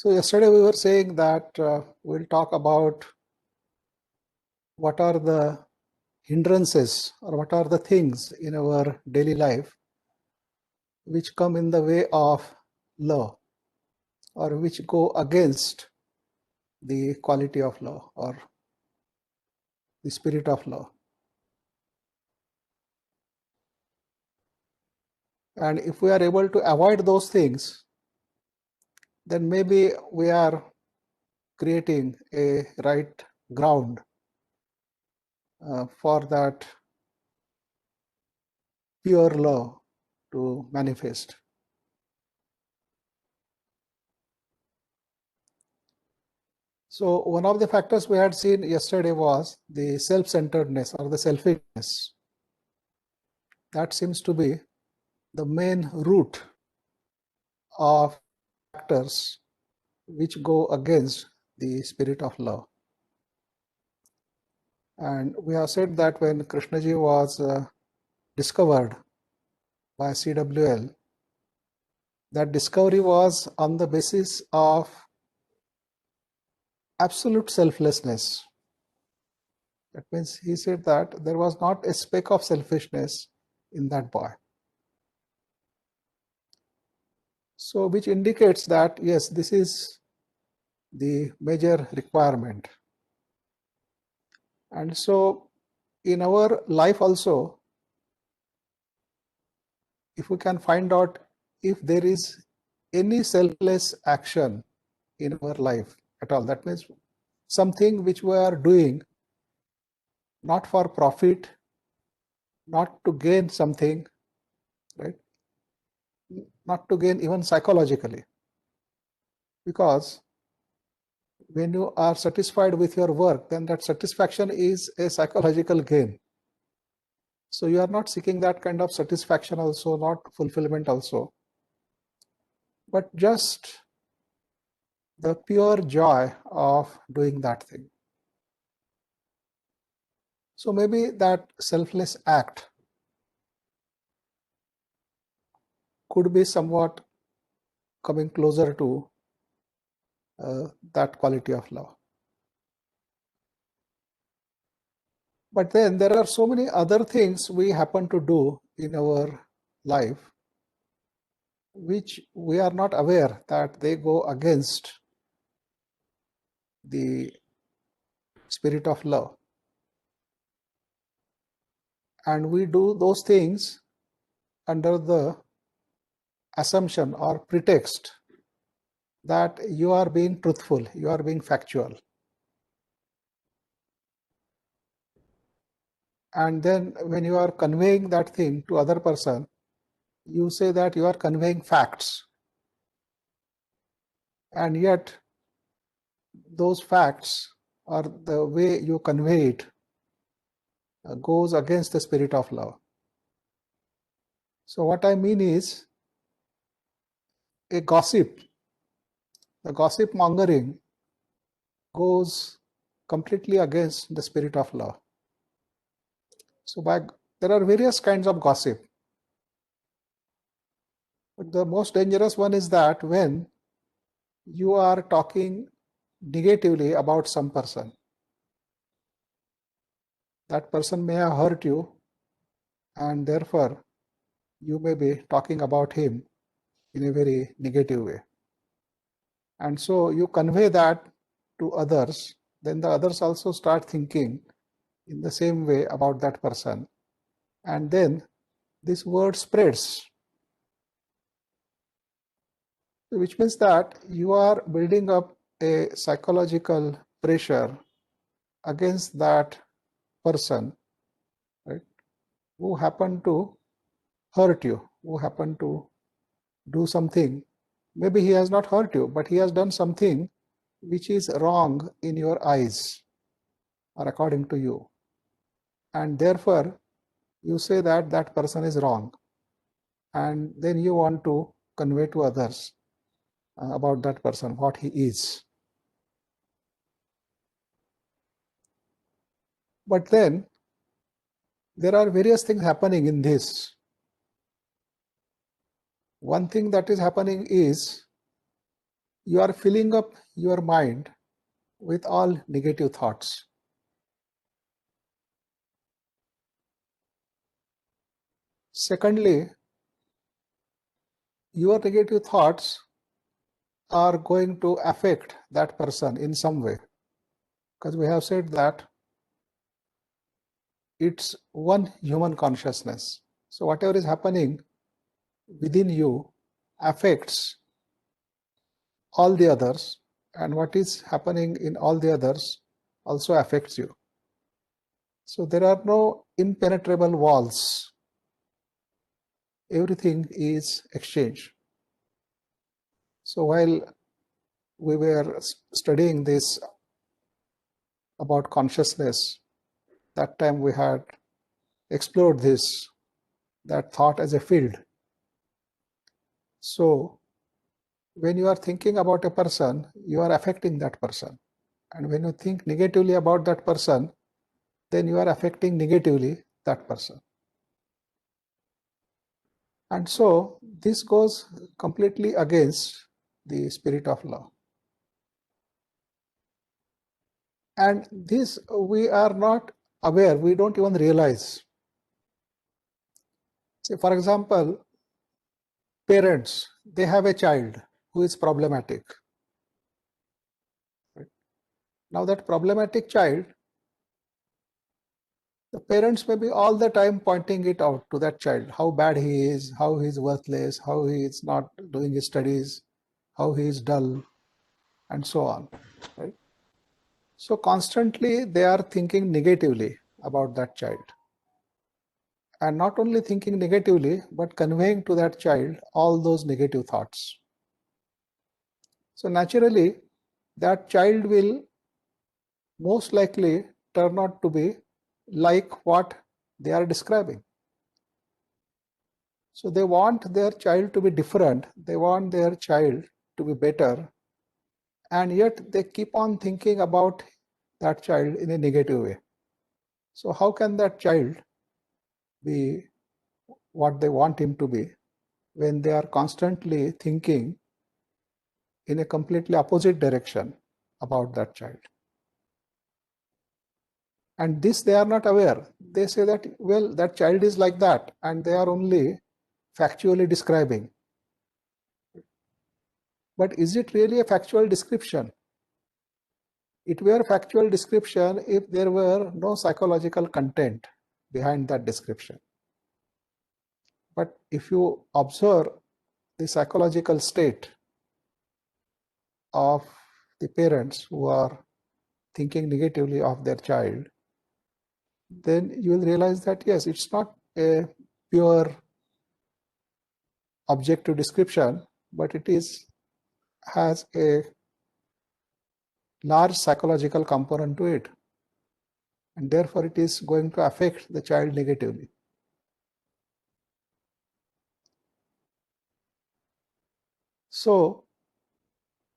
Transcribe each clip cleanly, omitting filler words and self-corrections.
So yesterday we were saying that we'll talk about what are the hindrances or what are the things in our daily life which come in the way of law or which go against the quality of law or the spirit of law. And if we are able to avoid those things, then maybe we are creating a right ground for that pure law to manifest. So one of the factors we had seen yesterday was the self-centeredness or the selfishness. That seems to be the main root of factors which go against the spirit of law. And we have said that when Krishnaji was discovered by CWL, that discovery was on the basis of absolute selflessness. That means he said that there was not a speck of selfishness in that boy. So which indicates that yes, this is the major requirement. And so in our life also, if we can find out if there is any selfless action in our life at all, that means something which we are doing not for profit, not to gain something, right? Not to gain even psychologically. Because when you are satisfied with your work, then that satisfaction is a psychological gain. So you are not seeking that kind of satisfaction also, not fulfillment also, but just the pure joy of doing that thing. So maybe that selfless act could be somewhat coming closer to that quality of law. But then there are so many other things we happen to do in our life which we are not aware that they go against the spirit of love. And we do those things under the assumption or pretext that you are being truthful, you are being factual. And then when you are conveying that thing to other person, you say that you are conveying facts. And yet those facts or the way you convey it goes against the spirit of love. So what I mean is a gossip, the gossip mongering goes completely against the spirit of love. So there are various kinds of gossip. But the most dangerous one is that when you are talking negatively about some person, that person may have hurt you and therefore you may be talking about him in a very negative way. And so you convey that to others, then the others also start thinking in the same way about that person. And then this word spreads, which means that you are building up a psychological pressure against that person, right, who happened to hurt you, who happened to do something. Maybe he has not hurt you, but he has done something which is wrong in your eyes or according to you. And therefore, you say that that person is wrong. And then you want to convey to others about that person, what he is. But then there are various things happening in this. One thing that is happening is you are filling up your mind with all negative thoughts. Secondly, your negative thoughts are going to affect that person in some way, because we have said that it's one human consciousness. So whatever is happening within you affects all the others, and what is happening in all the others also affects you. So there are no impenetrable walls. Everything is exchanged. So while we were studying this about consciousness, that time we had explored this, that thought as a field. So when you are thinking about a person, you are affecting that person. And when you think negatively about that person, then you are affecting negatively that person. And so this goes completely against the spirit of law. And this we are not aware, we don't even realize. Say, for example, parents, they have a child who is problematic. Right? Now that problematic child, the parents may be all the time pointing it out to that child, how bad he is, how he is worthless, how he is not doing his studies, how he is dull, and so on. Right? So constantly they are thinking negatively about that child. And not only thinking negatively, but conveying to that child all those negative thoughts. So naturally, that child will most likely turn out to be like what they are describing. So they want their child to be different, they want their child to be better, and yet they keep on thinking about that child in a negative way. So how can that child be what they want him to be when they are constantly thinking in a completely opposite direction about that child? And this they are not aware. They say that, well, that child is like that, and they are only factually describing. But is it really a factual description? It were a factual description if there were no psychological content behind that description. But if you observe the psychological state of the parents who are thinking negatively of their child, then you will realize that yes, it's not a pure objective description, but it has a large psychological component to it, and therefore it is going to affect the child negatively. So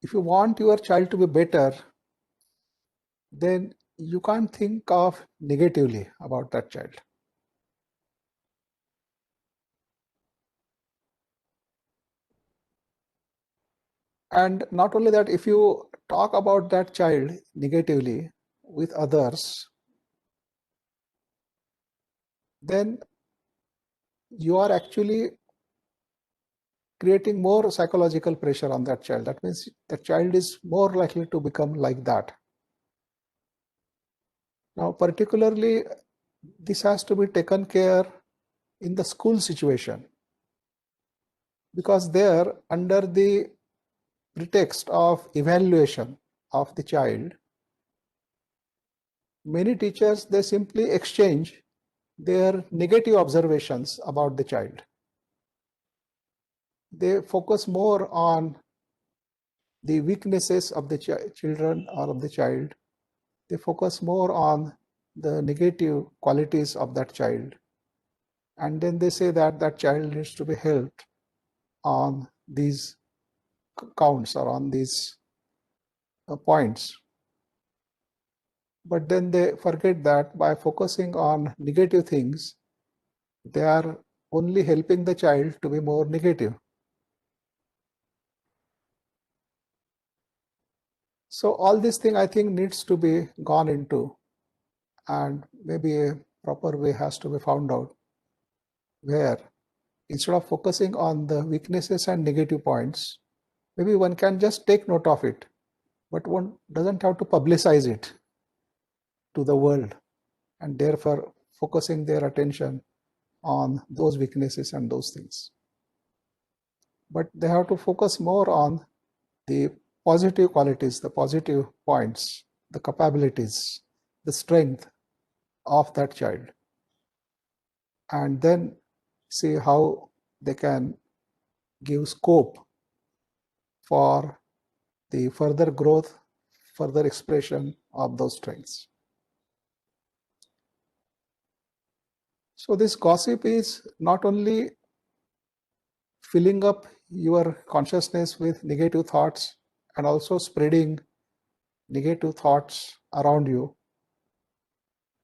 if you want your child to be better, then you can't think of negatively about that child. And not only that, if you talk about that child negatively with others, then you are actually creating more psychological pressure on that child. That means the child is more likely to become like that. Now, particularly, this has to be taken care in the school situation, because there, under the pretext of evaluation of the child, many teachers, they simply exchange their negative observations about the child. They focus more on the weaknesses of the children or of the child. They focus more on the negative qualities of that child. And then they say that that child needs to be helped on these counts or on these points. But then they forget that by focusing on negative things, they are only helping the child to be more negative. So all this thing I think needs to be gone into, and maybe a proper way has to be found out, where instead of focusing on the weaknesses and negative points, maybe one can just take note of it, but one doesn't have to publicize it to the world, and therefore focusing their attention on those weaknesses and those things. But they have to focus more on the positive qualities, the positive points, the capabilities, the strength of that child, and then see how they can give scope for the further growth, further expression of those strengths. So this gossip is not only filling up your consciousness with negative thoughts and also spreading negative thoughts around you,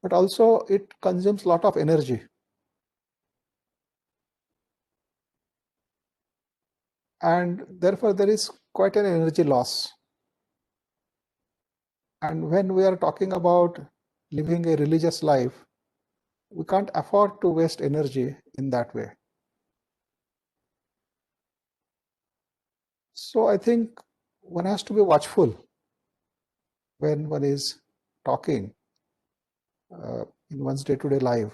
but also it consumes a lot of energy. And therefore there is quite an energy loss. And when we are talking about living a religious life, we can't afford to waste energy in that way. So I think one has to be watchful when one is talking in one's day-to-day life,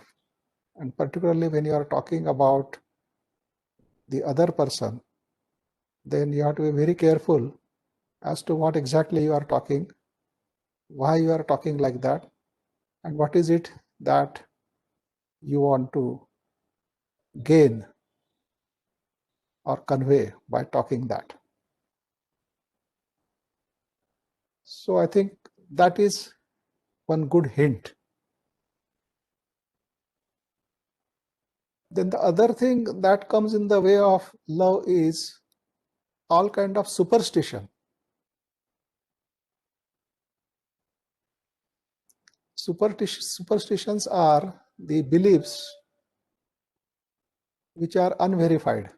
and particularly when you are talking about the other person, then you have to be very careful as to what exactly you are talking, why you are talking like that, and what is it that you want to gain or convey by talking that. So I think that is one good hint. Then the other thing that comes in the way of love is all kind of superstition. Superstitions are the beliefs which are unverified.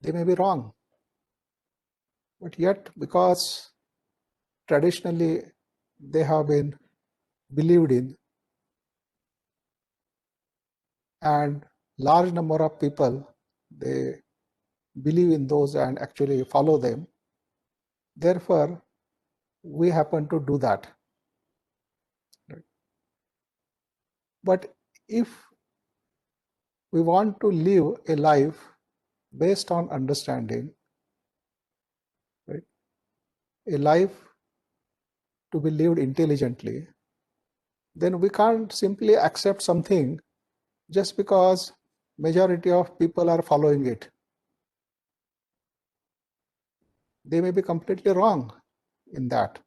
They may be wrong, but yet because traditionally they have been believed in, and large number of people, they believe in those and actually follow them. Therefore, we happen to do that. But if we want to live a life based on understanding, right, a life to be lived intelligently, then we can't simply accept something just because majority of people are following it. They may be completely wrong in that,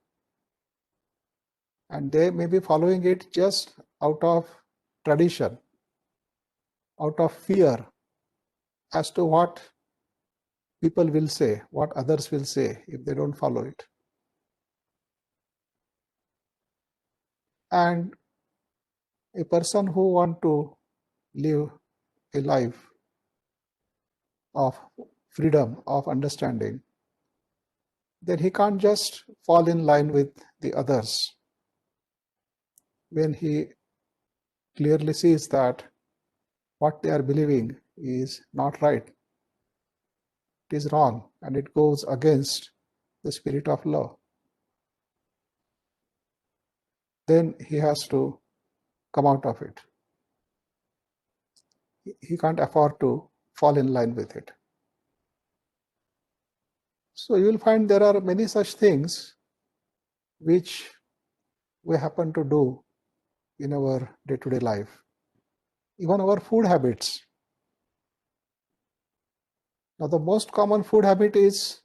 and they may be following it just out of tradition, out of fear as to what people will say, what others will say if they don't follow it. And a person who wants to live a life of freedom, of understanding, then he can't just fall in line with the others when he clearly sees that what they are believing is not right, it is wrong, and it goes against the spirit of love. Then he has to come out of it. He can't afford to fall in line with it. So you will find there are many such things which we happen to do in our day-to-day life. Even our food habits. Now the most common food habit is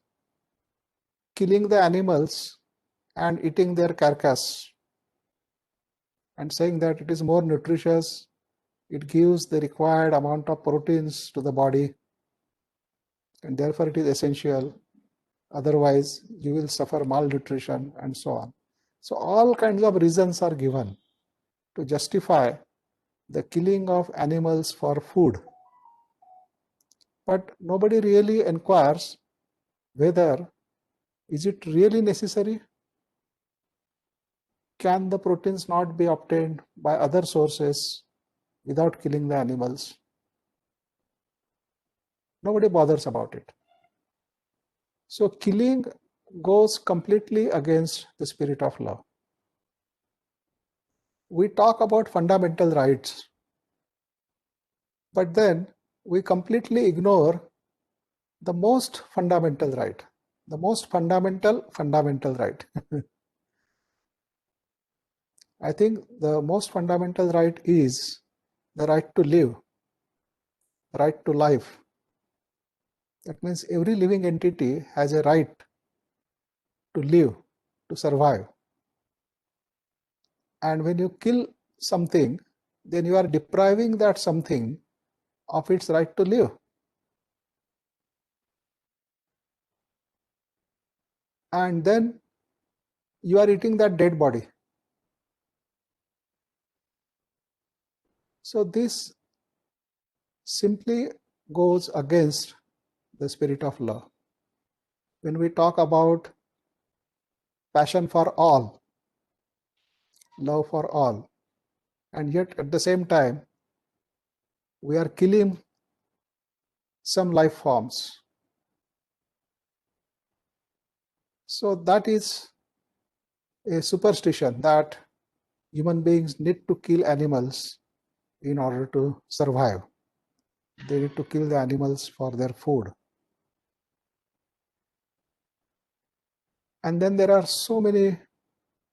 killing the animals and eating their carcass and saying that it is more nutritious, it gives the required amount of proteins to the body, and therefore it is essential. Otherwise, you will suffer malnutrition and so on. So all kinds of reasons are given to justify the killing of animals for food. But nobody really inquires whether Is it really necessary? Can the proteins not be obtained by other sources without killing the animals? Nobody bothers about it. So killing goes completely against the spirit of love. We talk about fundamental rights, but then we completely ignore the most fundamental right, the most fundamental right. I think the most fundamental right is the right to live, right to life. That means every living entity has a right to live, to survive. And when you kill something, then you are depriving that something of its right to live. And then you are eating that dead body. So this simply goes against the spirit of love. When we talk about passion for all, love for all, and yet at the same time, we are killing some life forms. So that is a superstition that human beings need to kill animals in order to survive. They need to kill the animals for their food. And then there are so many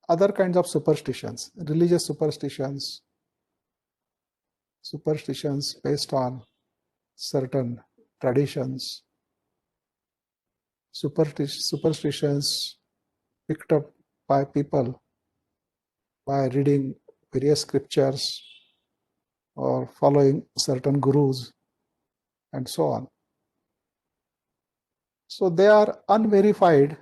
other kinds of superstitions, religious superstitions, superstitions based on certain traditions, superstitions picked up by people by reading various scriptures or following certain gurus and so on. So they are unverified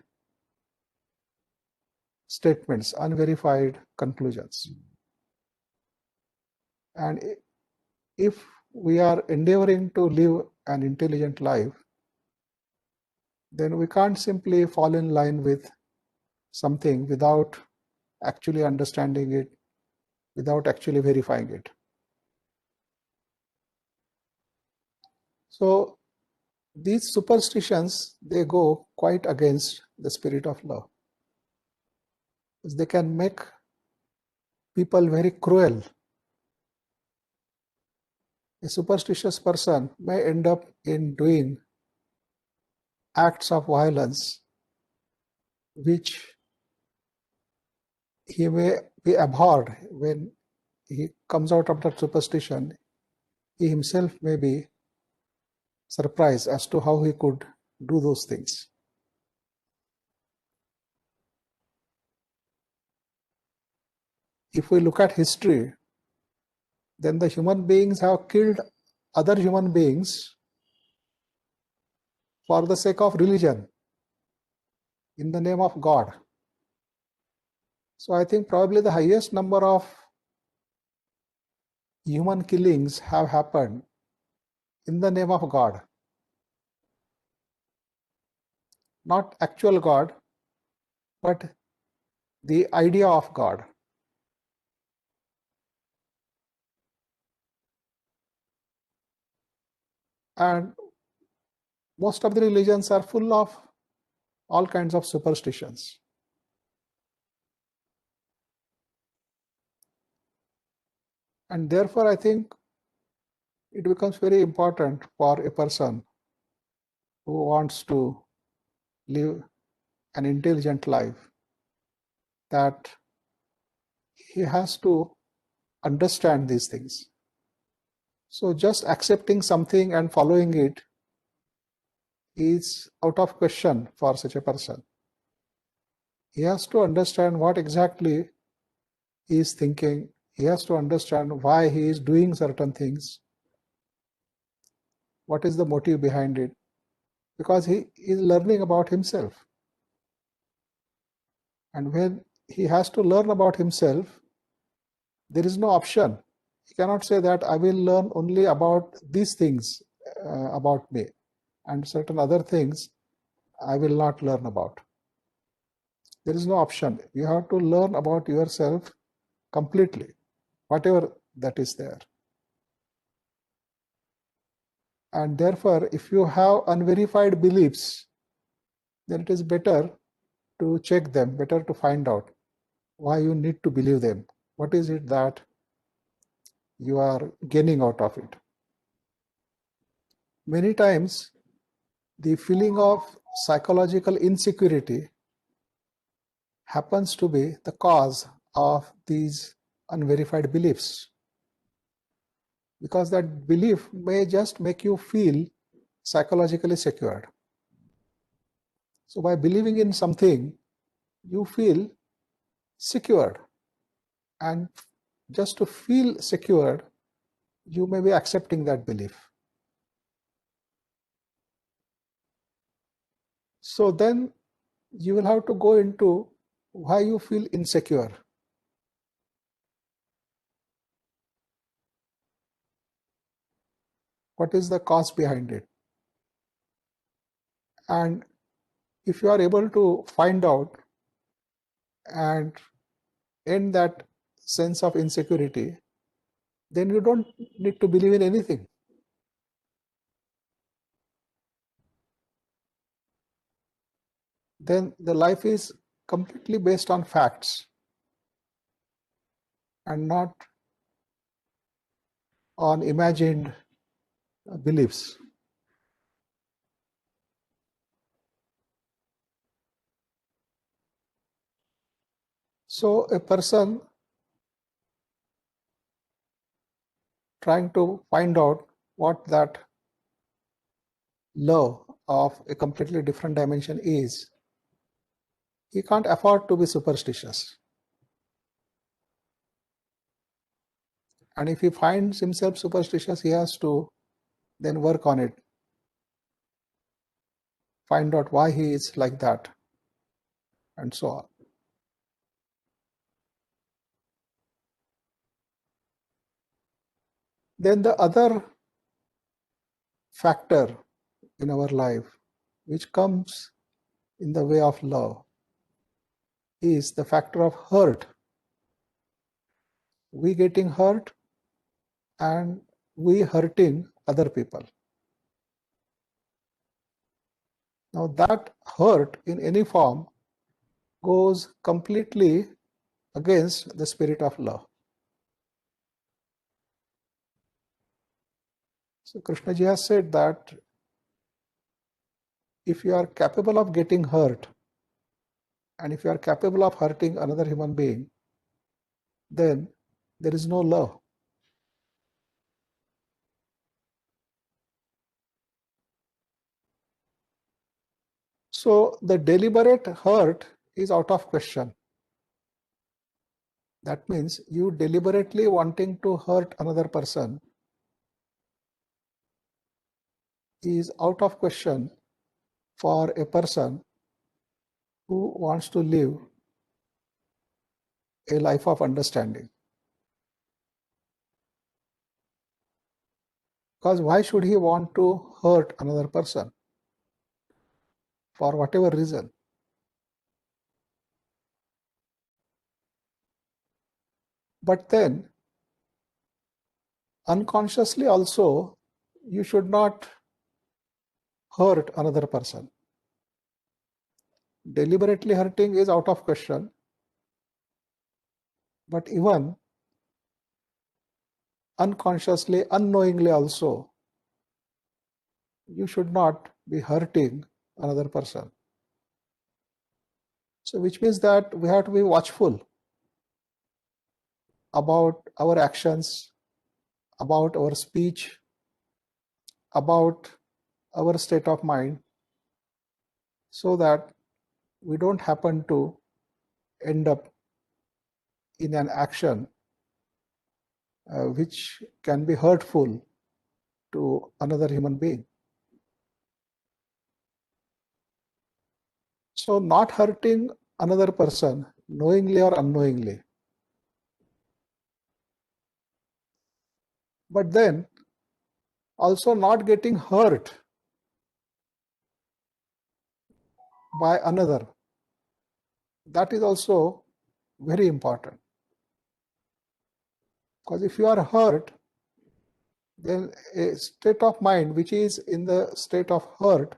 statements, unverified conclusions. And if we are endeavoring to live an intelligent life, then we can't simply fall in line with something without actually understanding it, without actually verifying it. So these superstitions, they go quite against the spirit of love. They can make people very cruel. A superstitious person may end up in doing acts of violence which he may be abhorred. When he comes out of that superstition, he himself may be surprised as to how he could do those things. If we look at history, then the human beings have killed other human beings for the sake of religion, in the name of God. So I think probably the highest number of human killings have happened in the name of God. Not actual God, but the idea of God. And most of the religions are full of all kinds of superstitions. And therefore, I think it becomes very important for a person who wants to live an intelligent life that he has to understand these things. So just accepting something and following it is out of question for such a person. He has to understand what exactly he is thinking. He has to understand why he is doing certain things. What is the motive behind it? Because he is learning about himself. And when he has to learn about himself, there is no option. He cannot say that I will learn only about these things about me, and certain other things I will not learn about. There is no option. You have to learn about yourself completely, whatever that is there. And therefore, if you have unverified beliefs, then it is better to check them, better to find out why you need to believe them. What is it that you are gaining out of it? Many times, the feeling of psychological insecurity happens to be the cause of these unverified beliefs, because that belief may just make you feel psychologically secured. So by believing in something, you feel secured, and just to feel secured, you may be accepting that belief. So then you will have to go into why you feel insecure. What is the cause behind it? And if you are able to find out and end that sense of insecurity, then you don't need to believe in anything. Then the life is completely based on facts and not on imagined beliefs. So a person trying to find out what that law of a completely different dimension is, he can't afford to be superstitious. And if he finds himself superstitious, he has to then work on it, find out why he is like that, and so on. Then the other factor in our life which comes in the way of love is the factor of hurt. We getting hurt and we hurting other people. Now that hurt in any form goes completely against the spirit of love. So Krishnaji has said that if you are capable of getting hurt and if you are capable of hurting another human being, then there is no love. So the deliberate hurt is out of question. That means you deliberately wanting to hurt another person is out of question for a person who wants to live a life of understanding. Because why should he want to hurt another person? For whatever reason. But then, unconsciously also, you should not hurt another person. Deliberately hurting is out of question. But even unconsciously, unknowingly also, you should not be hurting another person. So which means that we have to be watchful about our actions, about our speech, about our state of mind, so that we don't happen to end up in an action which can be hurtful to another human being. So not hurting another person knowingly or unknowingly, but then also not getting hurt by another, that is also very important, because if you are hurt, then a state of mind which is in the state of hurt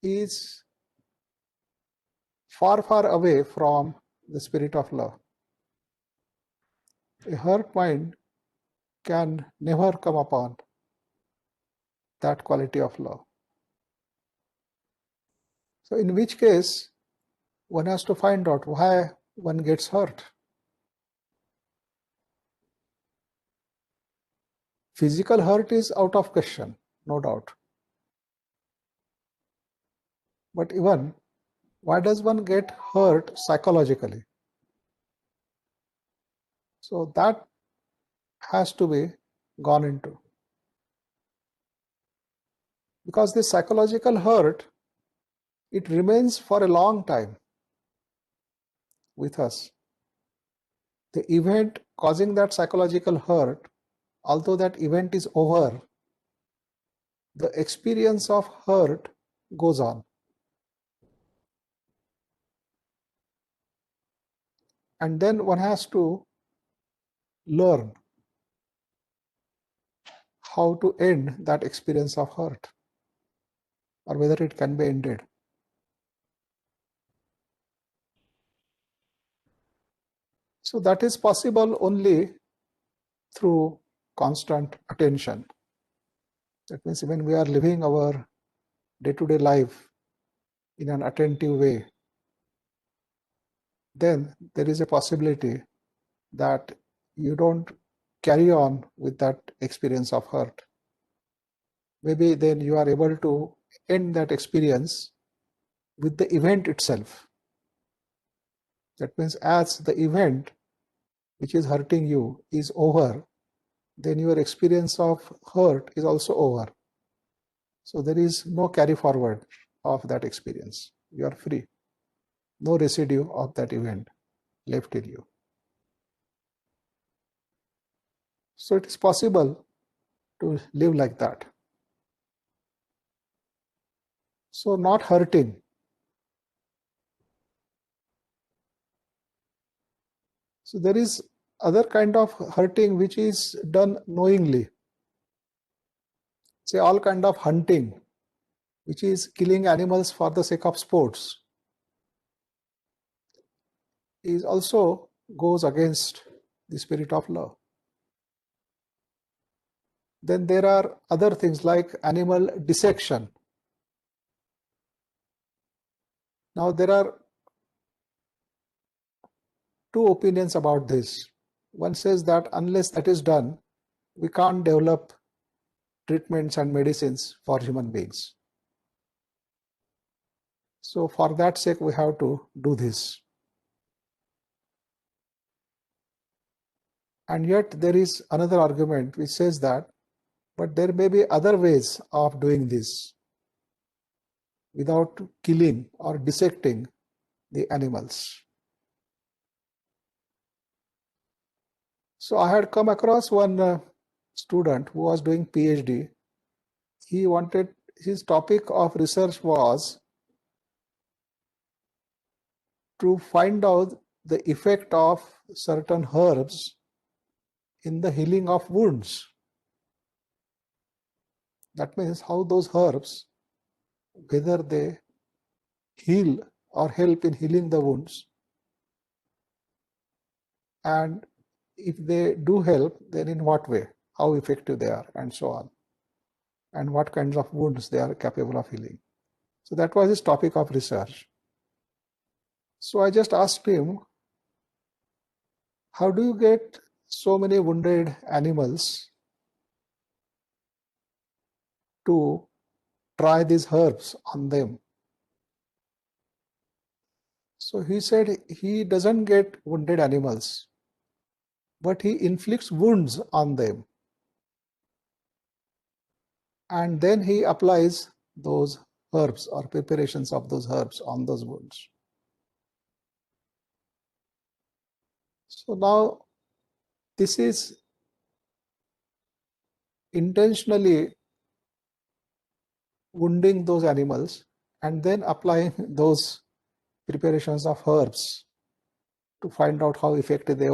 is far, far away from the spirit of love. A hurt mind can never come upon that quality of love. So in which case, one has to find out why one gets hurt. Physical hurt is out of question, no doubt. But even, why does one get hurt psychologically? So that has to be gone into. Because this psychological hurt, it remains for a long time with us. The event causing that psychological hurt, although that event is over, the experience of hurt goes on. And then one has to learn how to end that experience of hurt, or whether it can be ended. So that is possible only through constant attention. That means when we are living our day-to-day life in an attentive way, then there is a possibility that you don't carry on with that experience of hurt. Maybe then you are able to end that experience with the event itself. That means as the event which is hurting you is over, then your experience of hurt is also over. So there is no carry forward of that experience. You are free. No residue of that event left in you. So it is possible to live like that. So not hurting. So there is other kind of hurting which is done knowingly. Say all kind of hunting, which is killing animals for the sake of sports, is also goes against the spirit of love. Then there are other things like animal dissection. Now there are two opinions about this. One says that unless that is done, we can't develop treatments and medicines for human beings. So for that sake, we have to do this. And yet there is another argument which says that, but there may be other ways of doing this without killing or dissecting the animals. So I had come across one student who was doing PhD. He wanted, his topic of research was to find out the effect of certain herbs in the healing of wounds. That means how those herbs, whether they heal or help in healing the wounds, and if they do help, then in what way, how effective they are, and so on, and what kinds of wounds they are capable of healing. So that was his topic of research. So I just asked him, how do you get so many wounded animals to try these herbs on them? So he said he doesn't get wounded animals, but he inflicts wounds on them. And then he applies those herbs or preparations of those herbs on those wounds. So now this is intentionally wounding those animals and then applying those preparations of herbs to find out how effective they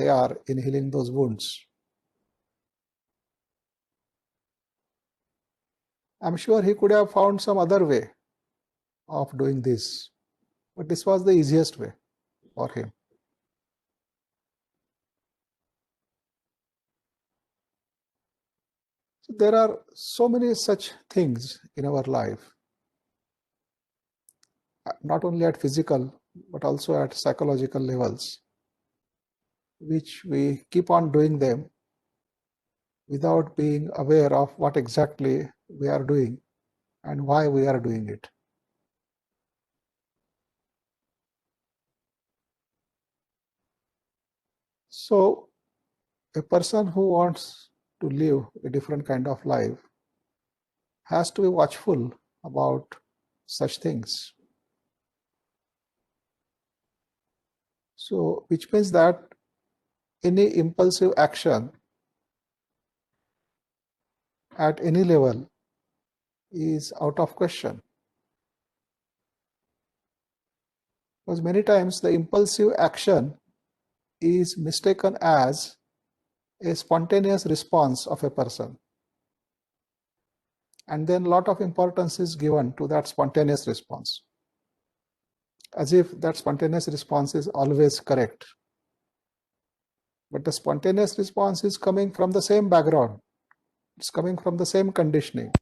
are in healing those wounds. I'm sure he could have found some other way of doing this, but this was the easiest way for him. So there are so many such things in our life, not only at physical, but also at psychological levels, which we keep on doing them without being aware of what exactly we are doing and why we are doing it. So a person who wants to live a different kind of life has to be watchful about such things. So, which means that any impulsive action at any level is out of question. Because many times the impulsive action is mistaken as a spontaneous response of a person. And then a lot of importance is given to that spontaneous response, as if that spontaneous response is always correct. But the spontaneous response is coming from the same background. It's coming from the same conditioning.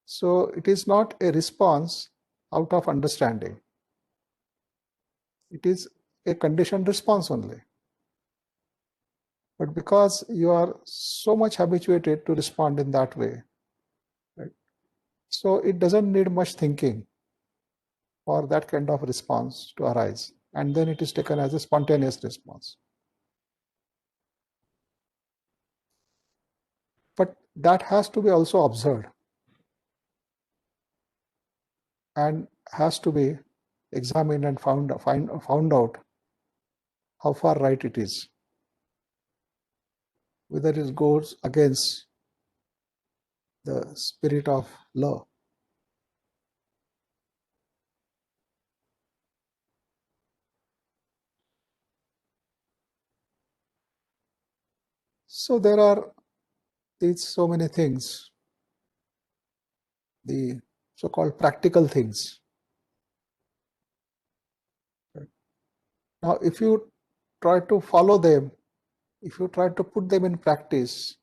So it is not a response out of understanding. It is a conditioned response only. But because you are so much habituated to respond in that way, right? So it doesn't need much thinking for that kind of response to arise. And then it is taken as a spontaneous response. But that has to be also observed and has to be examined and found out how far right it is, whether it goes against the spirit of law. So there are these so many things, the so-called practical things. Now, if you try to follow them, if you try to put them in practice,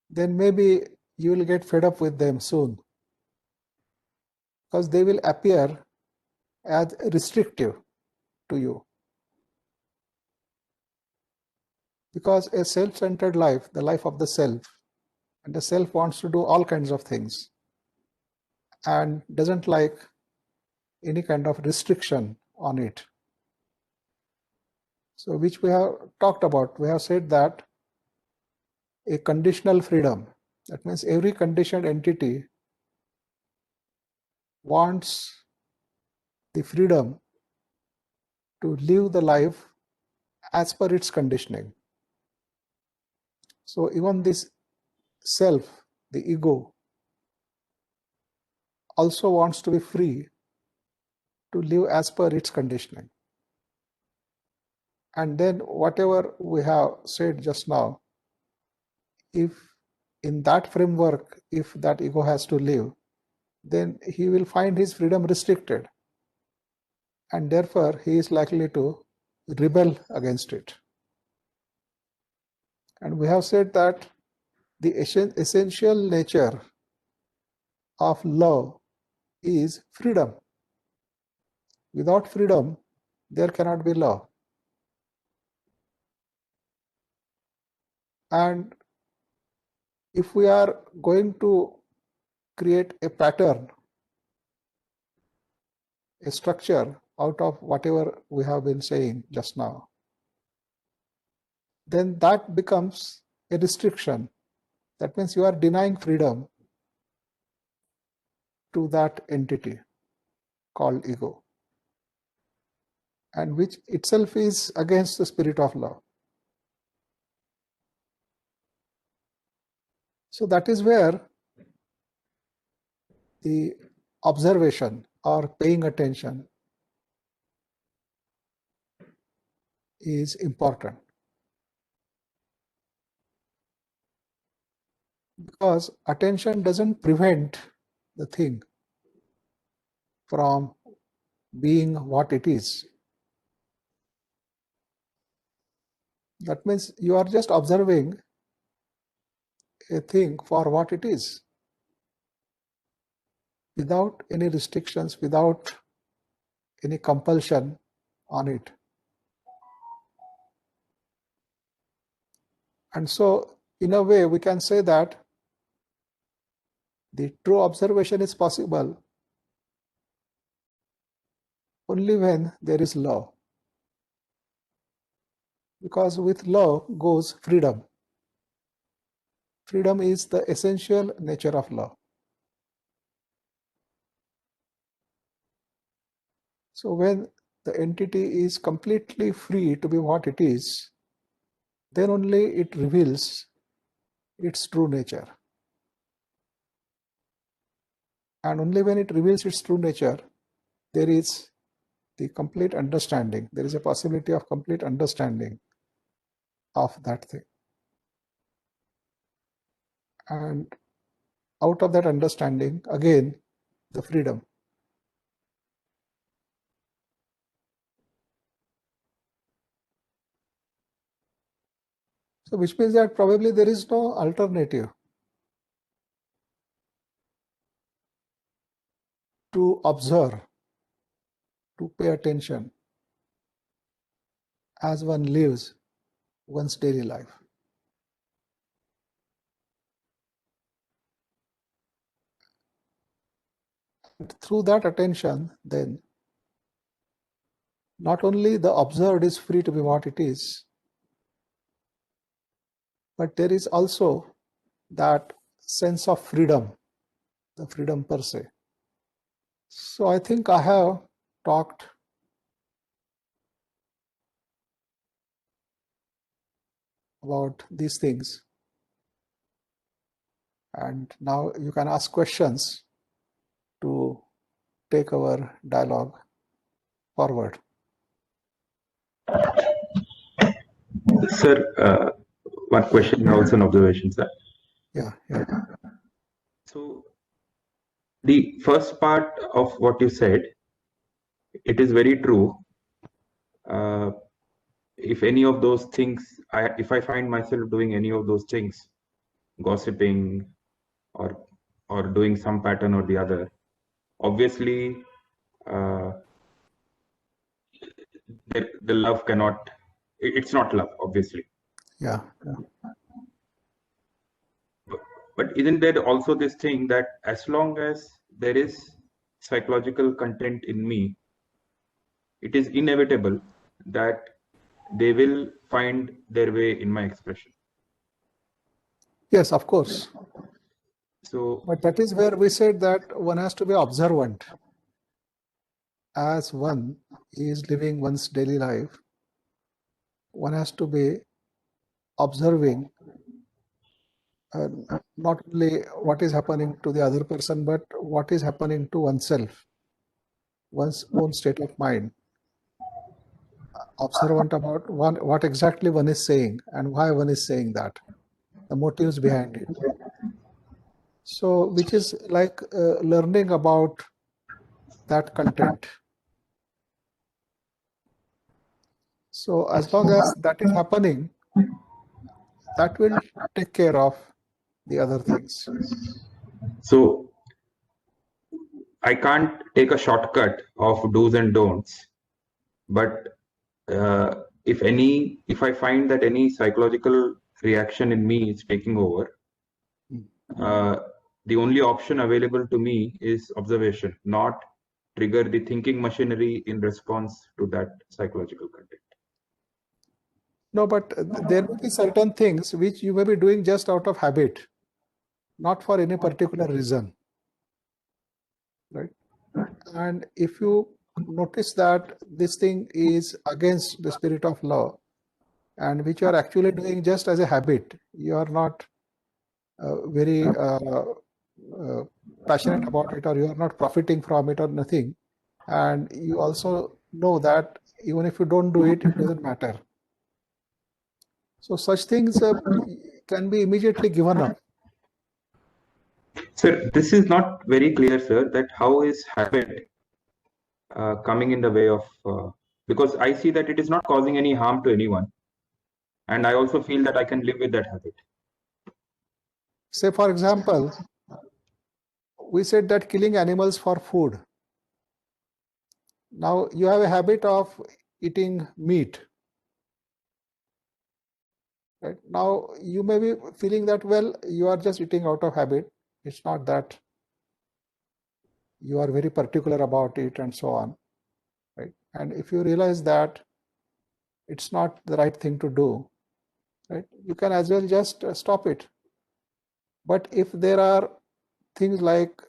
then maybe you will get fed up with them soon, because they will appear as restrictive to you. Because a self-centered life, the life of the self, and the self wants to do all kinds of things and doesn't like any kind of restriction on it. So which we have talked about, we have said that a conditional freedom, that means every conditioned entity wants the freedom to live the life as per its conditioning. So even this self, the ego, also wants to be free to live as per its conditioning. And then whatever we have said just now, if in that framework, if that ego has to live, then he will find his freedom restricted, and therefore he is likely to rebel against it. And we have said that the essential nature of love is freedom. Without freedom, there cannot be love. And if we are going to create a pattern, a structure out of whatever we have been saying just now, then that becomes a restriction. That means you are denying freedom to that entity called ego, and which itself is against the spirit of love. So that is where the observation, or paying attention is important, because attention doesn't prevent the thing from being what it is. That means you are just observing a thing for what it is, without any restrictions, without any compulsion on it. And so, in a way, we can say that the true observation is possible only when there is love. Because with love goes freedom. Freedom is the essential nature of love. So when the entity is completely free to be what it is, then only it reveals its true nature. And only when it reveals its true nature, there is the complete understanding. There is a possibility of complete understanding of that thing. And out of that understanding, again, the freedom. So which means that probably there is no alternative to observe, to pay attention as one lives one's daily life. And through that attention, then, not only the observed is free to be what it is, but there is also that sense of freedom, the freedom per se. So I think I have talked about these things, and now you can ask questions to take our dialogue forward. Sir, one question, also an observation, sir. Yeah. So the first part of what you said, it is very true. If any of those things, if I find myself doing any of those things, gossiping or doing some pattern or the other, obviously the love cannot, it's not love, obviously. Yeah. But isn't there also this thing that as long as there is psychological content in me, it is inevitable that they will find their way in my expression? Yes, of course. So, but that is where we said that one has to be observant. As one is living one's daily life, one has to be observing not only what is happening to the other person, but what is happening to oneself, one's own state of mind. Observant about what exactly one is saying and why one is saying that, the motives behind it. So, which is like learning about that content. So, as long as that is happening, that will take care of the other things. so I can't take a shortcut of do's and don'ts, but if I find that any psychological reaction in me is taking over, the only option available to me is observation, not trigger the thinking machinery in response to that psychological content. No, but there will be certain things which you may be doing just out of habit, not for any particular reason, right? And if you notice that this thing is against the spirit of law, and which you are actually doing just as a habit, you are not very passionate about it, or you are not profiting from it or nothing, and you also know that even if you don't do it, it doesn't matter. So such things can be immediately given up. Sir, this is not very clear, sir, that how is habit coming in the way of, because I see that it is not causing any harm to anyone. And I also feel that I can live with that habit. Say, for example, we said that killing animals for food. Now you have a habit of eating meat. Right? Now you may be feeling that, well, you are just eating out of habit. It's not that you are very particular about it and so on. Right? And if you realize that it's not the right thing to do, right, you can as well just stop it. But if there are things like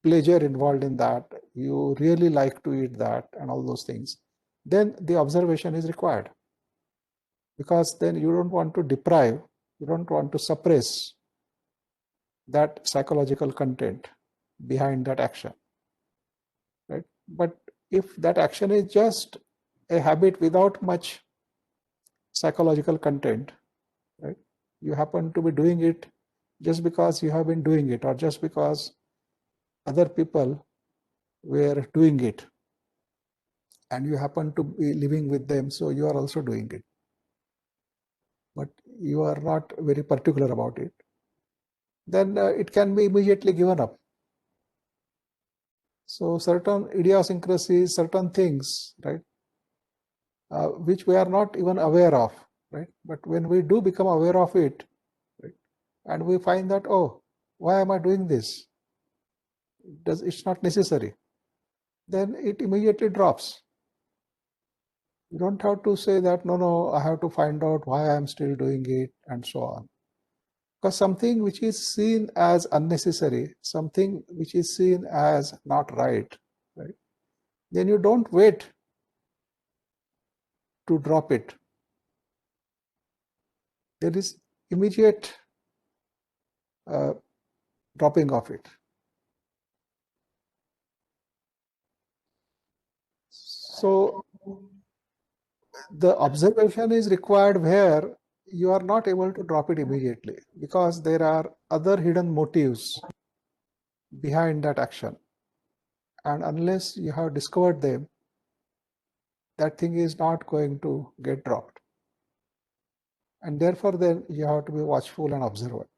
pleasure involved in that, you really like to eat that and all those things, then the observation is required. Because then you don't want to deprive, you don't want to suppress that psychological content behind that action. Right? But if that action is just a habit without much psychological content, right, you happen to be doing it just because you have been doing it, or just because other people were doing it and you happen to be living with them, so you are also doing it, but you are not very particular about it, then it can be immediately given up. So certain idiosyncrasies, certain things, right, which we are not even aware of, right, but when we do become aware of it, right, and we find that, oh, why am I doing this? It's not necessary, then it immediately drops. You don't have to say that, no, I have to find out why I am still doing it and so on. Because something which is seen as unnecessary, something which is seen as not right, right, then you don't wait to drop it. There is immediate dropping of it. So the observation is required where you are not able to drop it immediately, because there are other hidden motives behind that action. And unless you have discovered them, that thing is not going to get dropped. And therefore, then you have to be watchful and observant.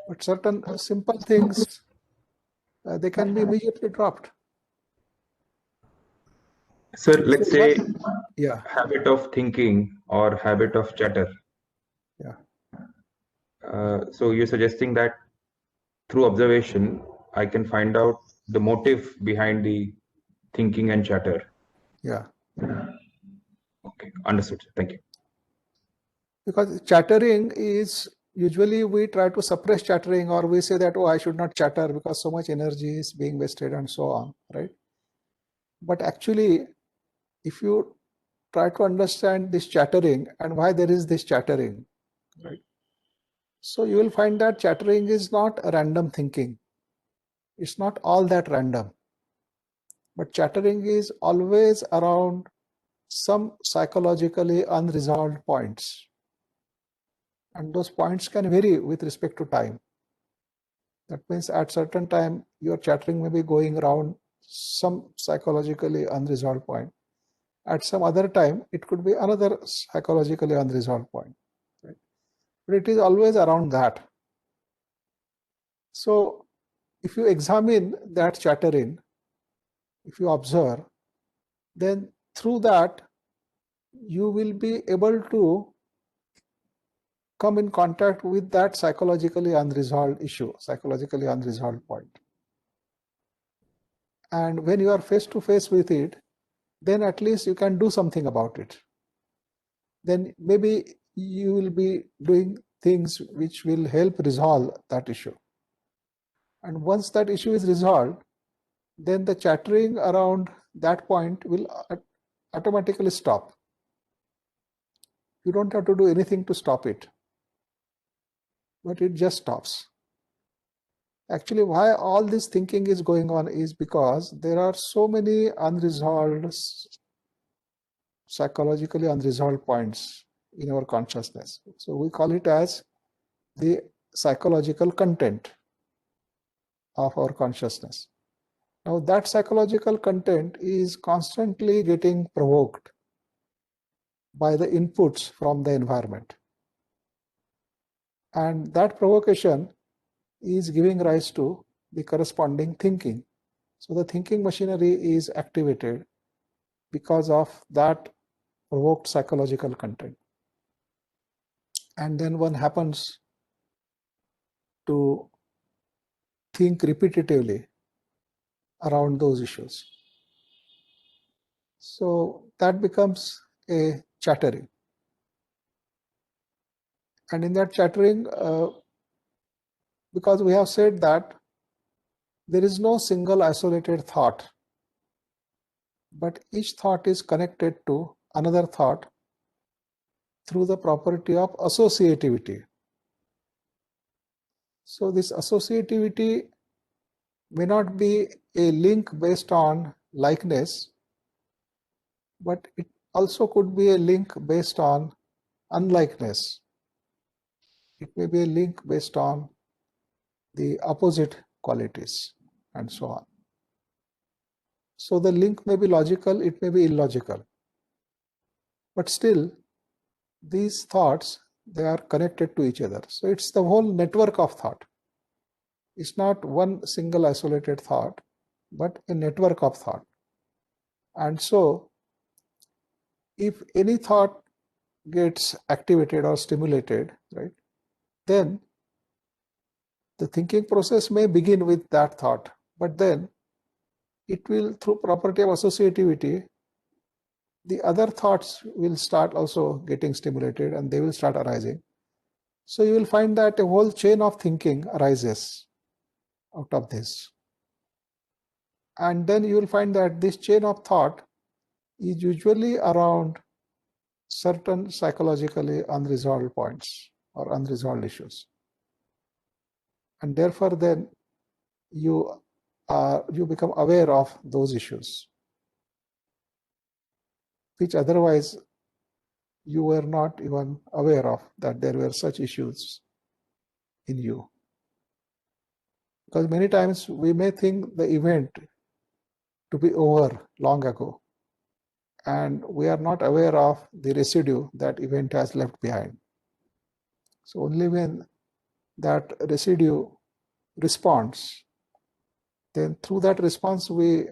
But certain simple things, they can be immediately dropped. Sir, let's So say yeah, habit of thinking or habit of chatter. yeah, So you're suggesting that through observation, I can find out the motive behind the thinking and chatter. yeah. Okay, understood. Thank you. Because chattering is, usually we try to suppress chattering, or we say that, oh, I should not chatter because so much energy is being wasted and so on, right? But actually, if you try to understand this chattering and why there is this chattering, right? So you will find that chattering is not a random thinking. It's not all that random. But chattering is always around some psychologically unresolved points. And those points can vary with respect to time. That means at certain time, your chattering may be going around some psychologically unresolved point. At some other time, it could be another psychologically unresolved point. Right? But it is always around that. So if you examine that chattering, if you observe, then through that, you will be able to come in contact with that psychologically unresolved issue, psychologically unresolved point. And when you are face to face with it, then at least you can do something about it. Then maybe you will be doing things which will help resolve that issue. And once that issue is resolved, then the chattering around that point will automatically stop. You don't have to do anything to stop it, but it just stops. Actually, why all this thinking is going on is because there are so many unresolved, psychologically unresolved points in our consciousness. So we call it as the psychological content of our consciousness. Now that psychological content is constantly getting provoked by the inputs from the environment. And that provocation is giving rise to the corresponding thinking. So the thinking machinery is activated because of that provoked psychological content. And then one happens to think repetitively around those issues. So that becomes a chattering. And in that chattering, because we have said that there is no single isolated thought, but each thought is connected to another thought through the property of associativity. So this associativity may not be a link based on likeness, but it also could be a link based on unlikeness. It may be a link based on the opposite qualities and so on. So the link may be logical, it may be illogical, but still these thoughts, they are connected to each other. So it's the whole network of thought. It's not one single isolated thought, but a network of thought. And so if any thought gets activated or stimulated, right, then the thinking process may begin with that thought, but then it will, through property of associativity, the other thoughts will start also getting stimulated and they will start arising. So you will find that a whole chain of thinking arises out of this. And then you will find that this chain of thought is usually around certain psychologically unresolved points or unresolved issues. And therefore then you become aware of those issues, which otherwise you were not even aware of, that there were such issues in you. Because many times we may think the event to be over long ago, and we are not aware of the residue that event has left behind. So only when that residue responds, then through that response we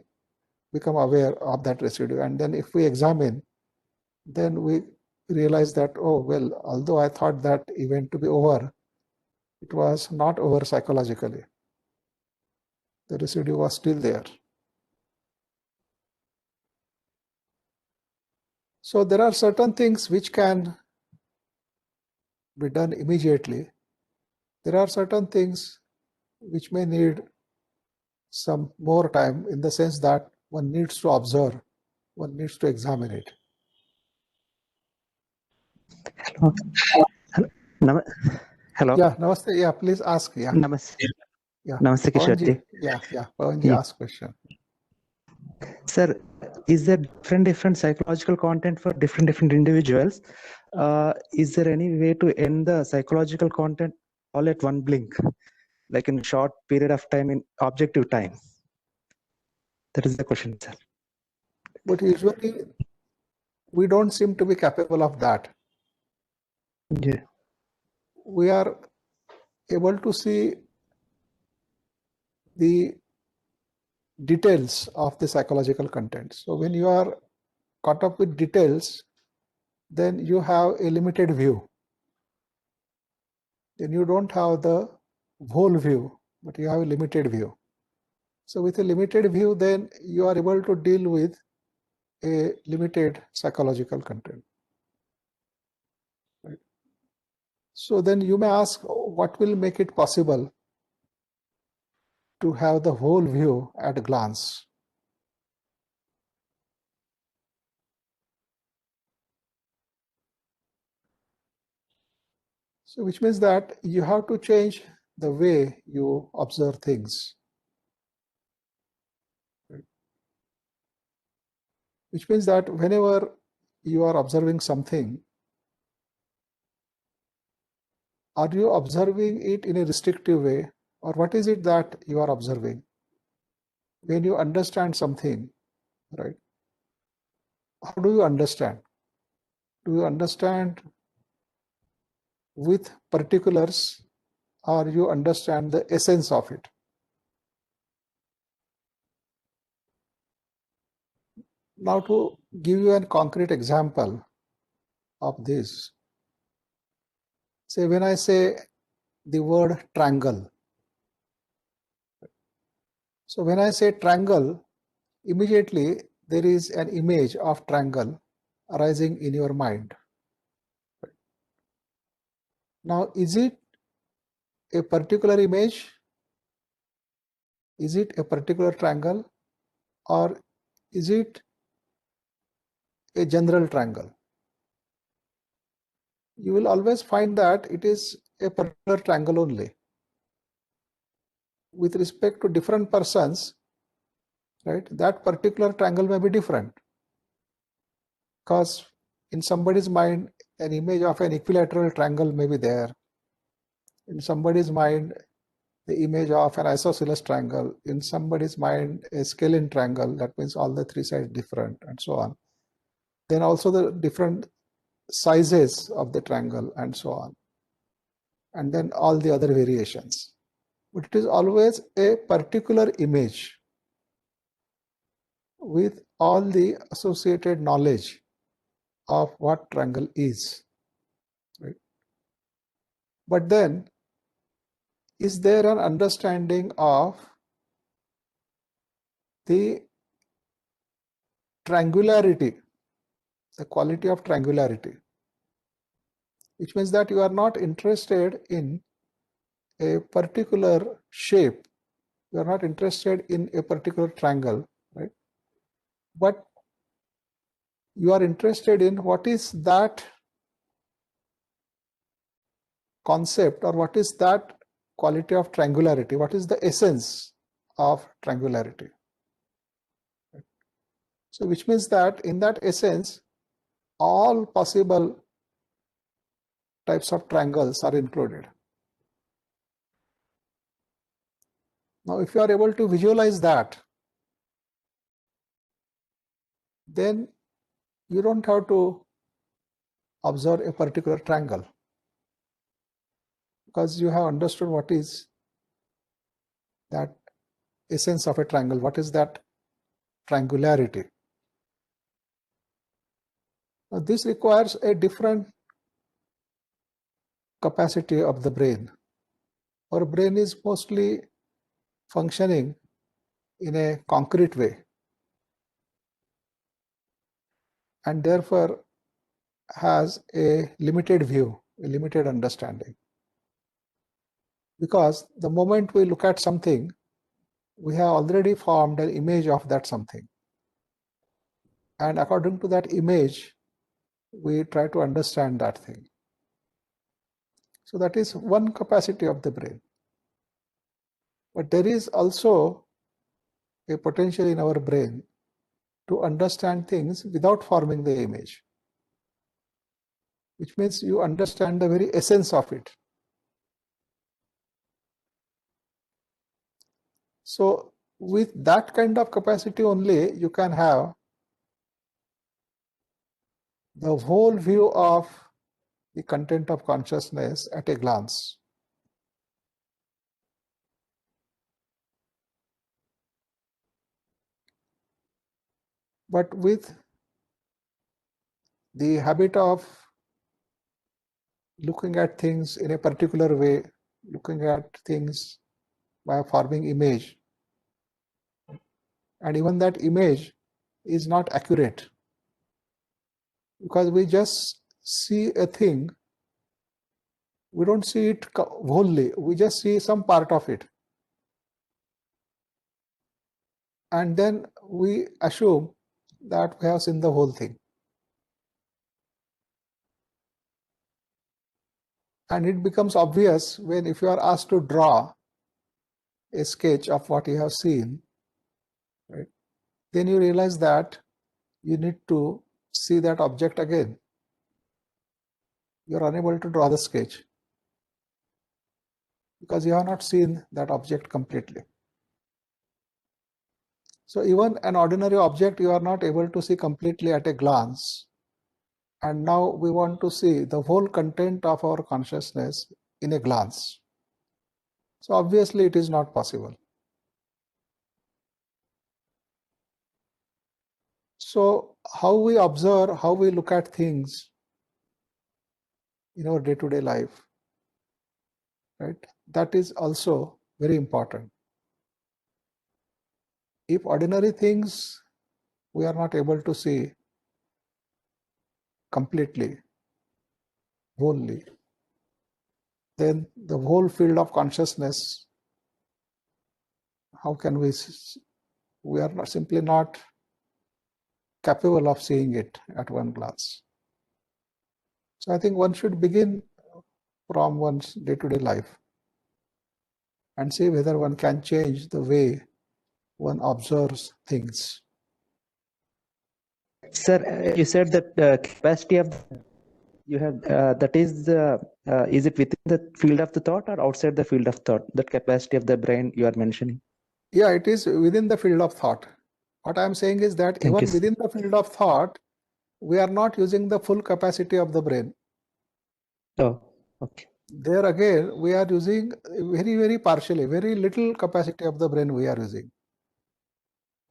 become aware of that residue. And then if we examine, then we realize that, oh, well, although I thought that event to be over, it was not over psychologically. The residue was still there. So there are certain things which can be done immediately. There are certain things which may need some more time, in the sense that one needs to observe, one needs to examine it. Hello. Hello. Yeah, namaste. Yeah, please ask. Yeah. Namaste. Yeah. Namaste, Pawanji. Kishore. Yeah. Pawanji, Yeah. ask question. Sir, is there different psychological content for different individuals? Is there any way to end the psychological content all at one blink, like in a short period of time, in objective time? That is the question, sir. But usually we don't seem to be capable of that. Yeah. We are able to see the details of the psychological content. So when you are caught up with details, then you have a limited view. Then you don't have the whole view, but you have a limited view. So with a limited view, then you are able to deal with a limited psychological content. Right? So then you may ask, what will make it possible to have the whole view at a glance? So which means that you have to change the way you observe things. Right? Which means that whenever you are observing something, are you observing it in a restrictive way, or what is it that you are observing? When you understand something, right? How do you understand? Do you understand with particulars, or you understand the essence of it? Now, to give you a concrete example of this, say when I say the word triangle. So when I say triangle, immediately there is an image of triangle arising in your mind. Now, is it a particular image? Is it a particular triangle, or is it a general triangle? You will always find that it is a particular triangle only. With respect to different persons, right, that particular triangle may be different. Because in somebody's mind, an image of an equilateral triangle may be there. In somebody's mind, the image of an isosceles triangle. In somebody's mind, a scalene triangle. That means all the three sides different, and so on. Then also the different sizes of the triangle, and so on. And then all the other variations. But it is always a particular image with all the associated knowledge of what triangle is. Right? But then, is there an understanding of the triangularity, the quality of triangularity? Which means that you are not interested in a particular shape, you are not interested in a particular triangle, right? But you are interested in what is that concept, or what is that quality of triangularity, what is the essence of triangularity. So which means that in that essence, all possible types of triangles are included. Now, if you are able to visualize that, then you don't have to observe a particular triangle, because you have understood what is that essence of a triangle, what is that triangularity. Now, this requires a different capacity of the brain. Our brain is mostly functioning in a concrete way, and therefore has a limited view, a limited understanding. Because the moment we look at something, we have already formed an image of that something. And according to that image, we try to understand that thing. So that is one capacity of the brain. But there is also a potential in our brain to understand things without forming the image, which means you understand the very essence of it. So with that kind of capacity only, you can have the whole view of the content of consciousness at a glance. But with the habit of looking at things in a particular way, looking at things by forming image, and even that image is not accurate, because we just see a thing, we don't see it wholly, we just see some part of it, and then we assume that we have seen the whole thing. And it becomes obvious when, if you are asked to draw a sketch of what you have seen, right, then you realize that you need to see that object again. You are unable to draw the sketch because you have not seen that object completely. So even an ordinary object you are not able to see completely at a glance. And now we want to see the whole content of our consciousness in a glance. So obviously it is not possible. So how we observe, how we look at things in our day-to-day life, right? That is also very important. If ordinary things we are not able to see completely, wholly, then the whole field of consciousness, how can we are simply not capable of seeing it at one glance. So I think one should begin from one's day-to-day life and see whether one can change the way one observes things. Sir, you said that capacity of you have that is it within the field of the thought or outside the field of thought? That capacity of the brain you are mentioning. Yeah, it is within the field of thought. What I am saying is that Thank you, even sir. within the field of thought, we are not using the full capacity of the brain. Oh, okay. There again, we are using very, very partially, very little capacity of the brain we are using.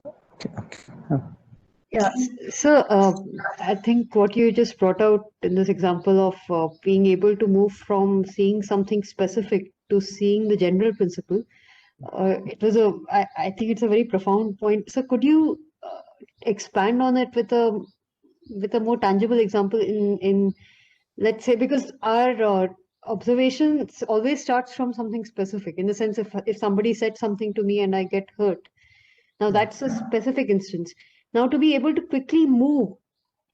Okay. Yeah, so I think what you just brought out in this example of being able to move from seeing something specific to seeing the general principle, I think it's a very profound point. So could you expand on it with a more tangible example in let's say, because our observation always starts from something specific, in the sense if somebody said something to me and I get hurt, now that's a specific instance. Now to be able to quickly move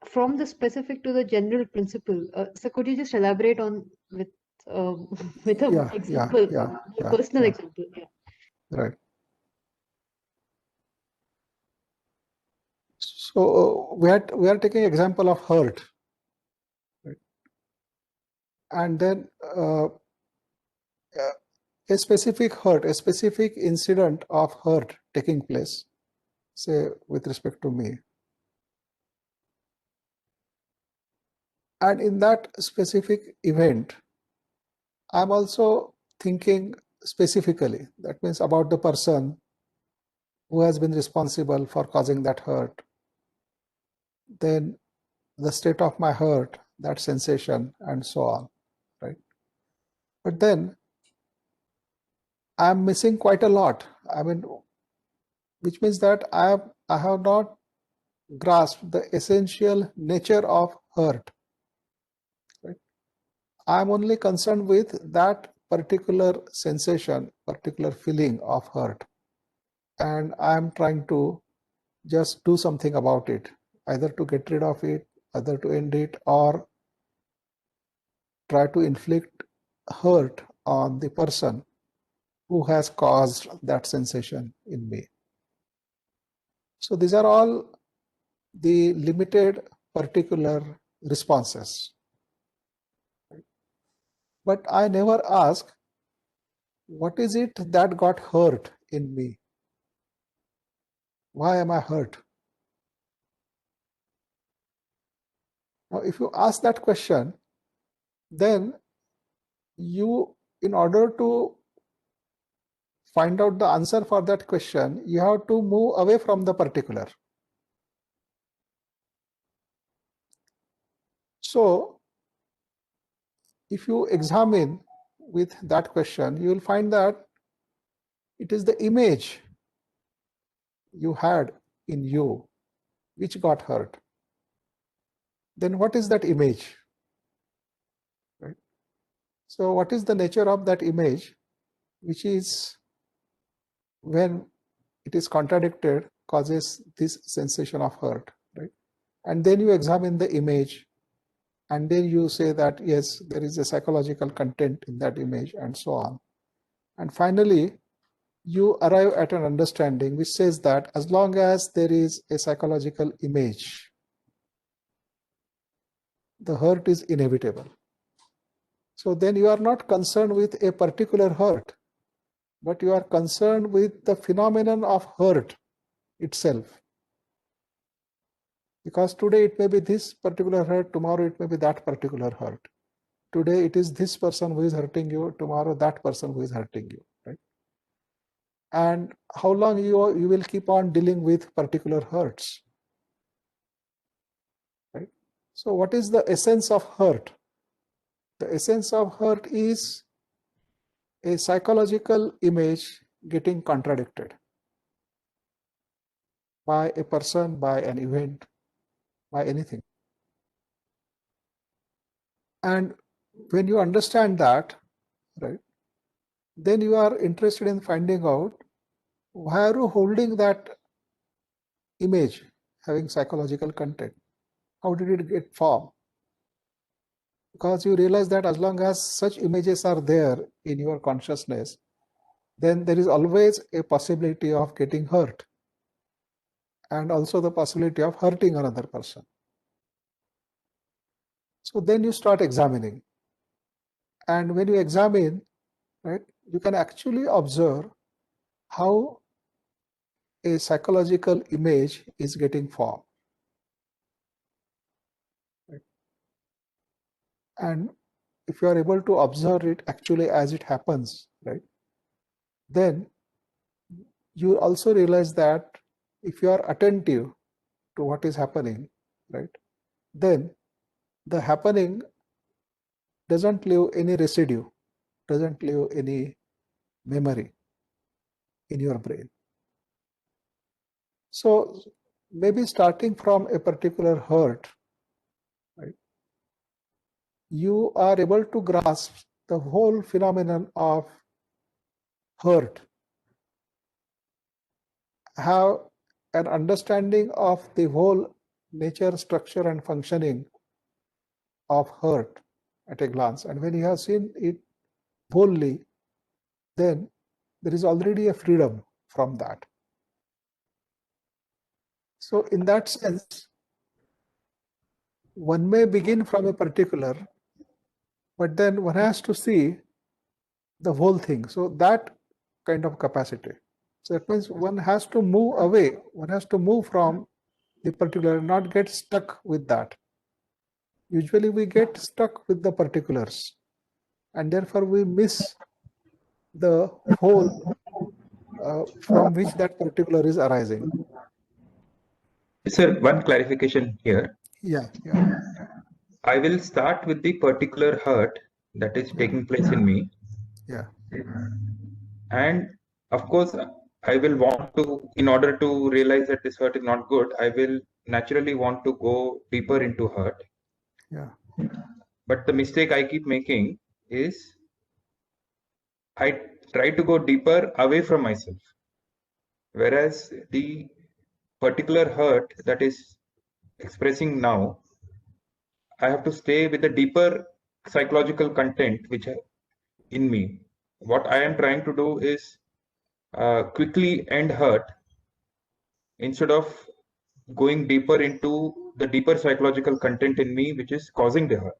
from the specific to the general principle, so could you just elaborate on with an example, personal example? Yeah. Right. So we are taking example of hurt, right? And then a specific hurt, a specific incident of hurt taking place, say with respect to me. And in that specific event, I'm also thinking specifically, that means about the person who has been responsible for causing that hurt, then the state of my hurt, that sensation, and so on, right? But then I'm missing quite a lot. I mean, which means that I have not grasped the essential nature of hurt. Right? I'm only concerned with that particular sensation, particular feeling of hurt, and I'm trying to just do something about it, either to get rid of it, either to end it, or try to inflict hurt on the person who has caused that sensation in me. So these are all the limited particular responses. But I never ask, what is it that got hurt in me? Why am I hurt? Now, if you ask that question, then you, in order to find out the answer for that question, you have to move away from the particular. So, if you examine with that question, you will find that it is the image you had in you which got hurt. Then what is that image? Right? So what is the nature of that image, which is, when it is contradicted, causes this sensation of hurt, right? And then you examine the image and then you say that yes, there is a psychological content in that image, and so on. And finally, you arrive at an understanding which says that as long as there is a psychological image, the hurt is inevitable. So then you are not concerned with a particular hurt, but you are concerned with the phenomenon of hurt itself. Because today it may be this particular hurt, tomorrow it may be that particular hurt. Today it is this person who is hurting you, tomorrow that person who is hurting you, right? And how long you will keep on dealing with particular hurts, right? So what is the essence of hurt? The essence of hurt is a psychological image getting contradicted by a person, by an event, by anything. And when you understand that, right, then you are interested in finding out why are you holding that image having psychological content? How did it get formed? Because you realize that as long as such images are there in your consciousness, then there is always a possibility of getting hurt, and also the possibility of hurting another person. So then you start examining. And when you examine, right, you can actually observe how a psychological image is getting formed. Right? And if you are able to observe it actually as it happens, right, then you also realize that if you are attentive to what is happening, right, then the happening doesn't leave any residue, doesn't leave any memory in your brain. So maybe starting from a particular hurt, right, you are able to grasp the whole phenomenon of hurt, have an understanding of the whole nature, structure, and functioning of hurt at a glance. And when you have seen it wholly, then there is already a freedom from that. So in that sense, one may begin from a particular, but then one has to see the whole thing. So that kind of capacity. So that means one has to move away, one has to move from the particular, not get stuck with that. Usually we get stuck with the particulars, and therefore we miss the whole from which that particular is arising. Sir, one clarification here. Yeah. I will start with the particular hurt that is taking place in me. Yeah. And of course, I will want to, in order to realize that this hurt is not good, I will naturally want to go deeper into hurt. Yeah. But the mistake I keep making is I try to go deeper away from myself. Whereas the particular hurt that is expressing now, I have to stay with the deeper psychological content which in me. What I am trying to do is quickly end hurt instead of going deeper into the deeper psychological content in me which is causing the hurt.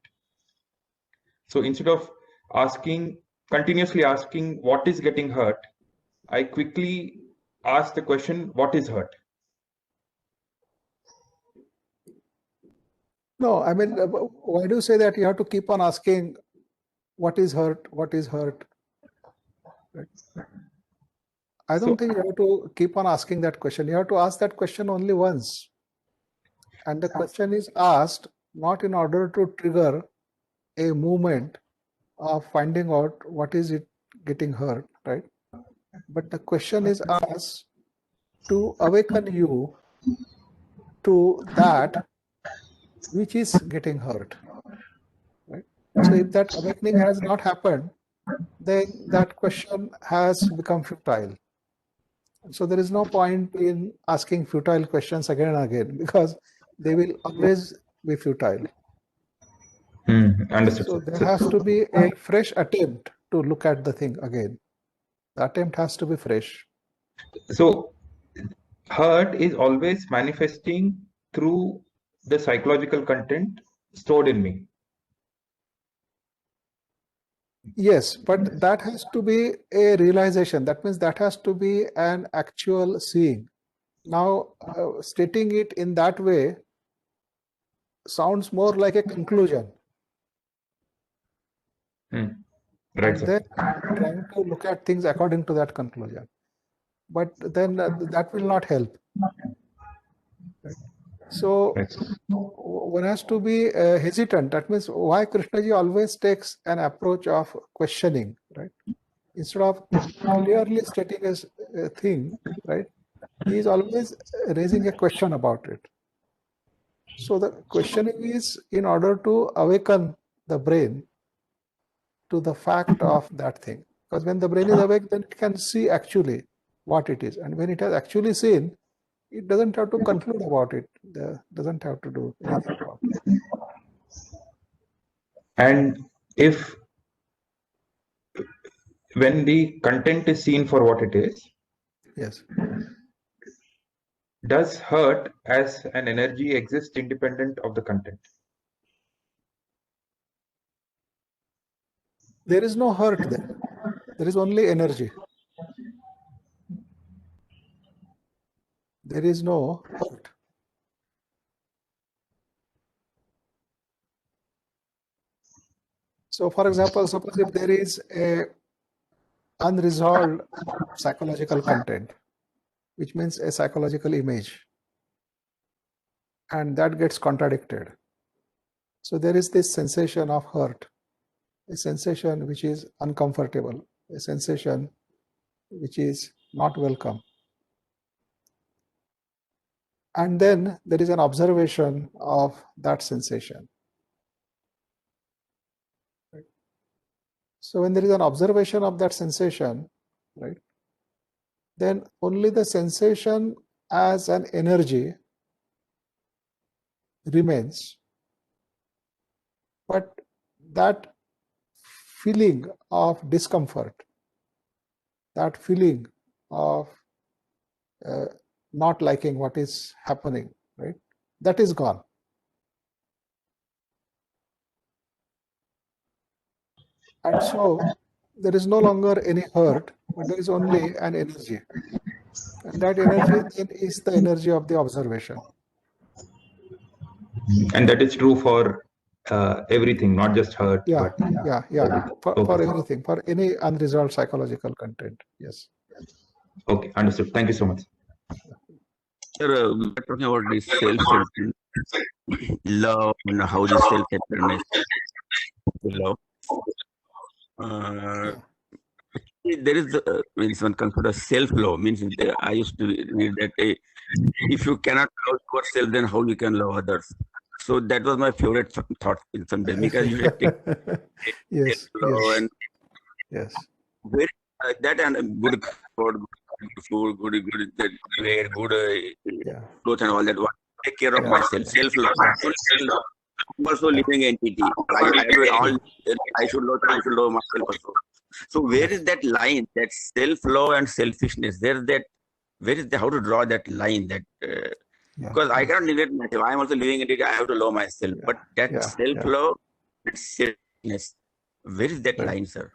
So instead of continuously asking what is getting hurt, I quickly ask the question, what is hurt? No, I mean, why do you say that you have to keep on asking what is hurt, what is hurt? Right? I don't think you have to keep on asking that question. You have to ask that question only once. And the question is asked not in order to trigger a movement of finding out what is it getting hurt, right? But the question is asked to awaken you to that which is getting hurt, right? So if that awakening has not happened, then that question has become futile. So there is no point in asking futile questions again and again, because they will always be futile. Understood, So sir. there has to be a fresh attempt to look at the thing again. The attempt has to be fresh. So hurt is always manifesting through the psychological content stored in me. Yes, but that has to be a realization. That means that has to be an actual seeing. Now, stating it in that way sounds more like a conclusion. Right, And sir. then trying to look at things according to that conclusion. But then that will not help. Right? So Right. one has to be hesitant. That means why Krishnaji always takes an approach of questioning, right? Instead of clearly stating a thing, right? He is always raising a question about it. So the questioning is in order to awaken the brain to the fact of that thing. Because when the brain is awake, then it can see actually what it is. And when it has actually seen, it doesn't have to conclude about it. Doesn't have to do anything about it. And if when the content is seen for what it is, Yes. does hurt as an energy exist independent of the content? There is no hurt there. There is only energy. There is no hurt. So for example, suppose if there is a unresolved psychological content, which means a psychological image, and that gets contradicted. So there is this sensation of hurt, a sensation which is uncomfortable, a sensation which is not welcome. And then there is an observation of that sensation. Right? So when there is an observation of that sensation, right, then only the sensation as an energy remains. But that feeling of discomfort, that feeling of not liking what is happening, right, that is gone. And so there is no longer any hurt, but there is only an energy. And that energy then is the energy of the observation. And that is true for everything, not just hurt. Yeah, but yeah. For Okay. everything, for any unresolved psychological content. Yes. Okay, understood. Thank you so much. Sir, we were talking about this self-centeredness, love, and how this self-centeredness is love. There is means one considers self-love. Means I used to read that if you cannot love yourself, then how you can love others. So that was my favorite thought in some days, because you take Yes, self-love and yes. very that and good food, good food, good that wear, good Yeah. clothes and all that. Take care of Yeah. myself, self-love. I'm also living entity. I should love myself also. So where is that line, that self-love and selfishness? Where is the how to draw that line? That because I cannot neglect myself. I am also living entity. I have to love myself. But that self-love and selfishness, where is that line, sir?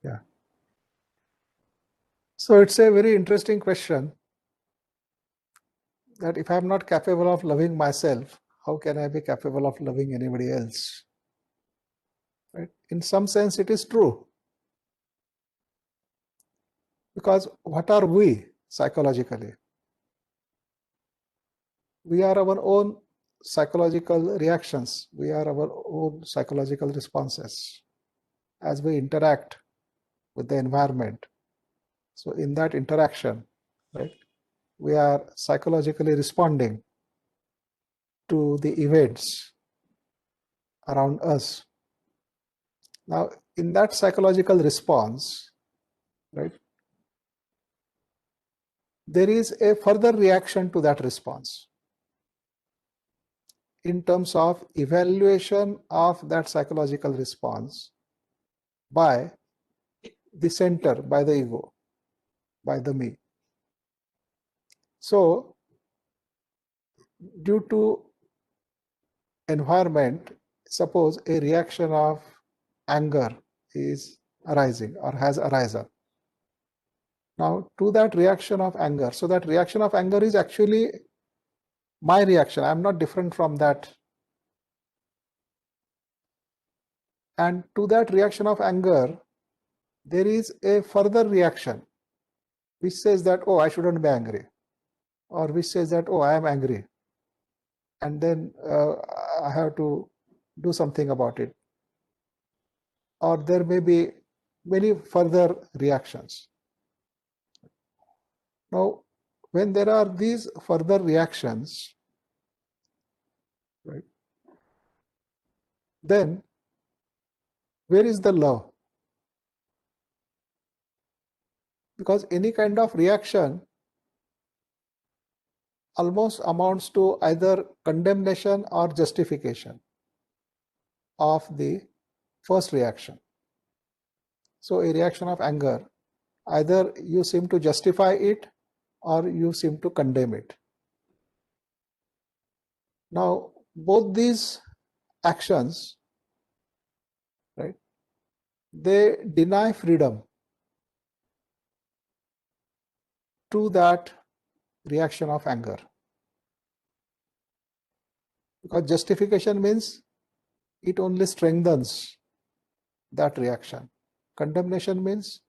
Yeah. So it's a very interesting question, that if I'm not capable of loving myself, how can I be capable of loving anybody else? Right? In some sense, it is true. Because what are we psychologically? We are our own psychological reactions. We are our own psychological responses as we interact with the environment. So in that interaction, right, we are psychologically responding to the events around us. Now, in that psychological response, right, there is a further reaction to that response. in terms of evaluation of that psychological response by the center, by the ego, by the me. So, due to environment, suppose a reaction of anger is arising or has arisen. Now, to that reaction of anger, so that reaction of anger is actually my reaction. I am not different from that. And to that reaction of anger, there is a further reaction which says that, oh, I shouldn't be angry, or which says that, oh, I am angry, and then I have to do something about it. Or there may be many further reactions. Now, when there are these further reactions, right, then where is the love? Because any kind of reaction almost amounts to either condemnation or justification of the first reaction. So a reaction of anger, either you seem to justify it or you seem to condemn it. Now, both these actions, right, they deny freedom to that reaction of anger. Because justification means it only strengthens that reaction. Condemnation means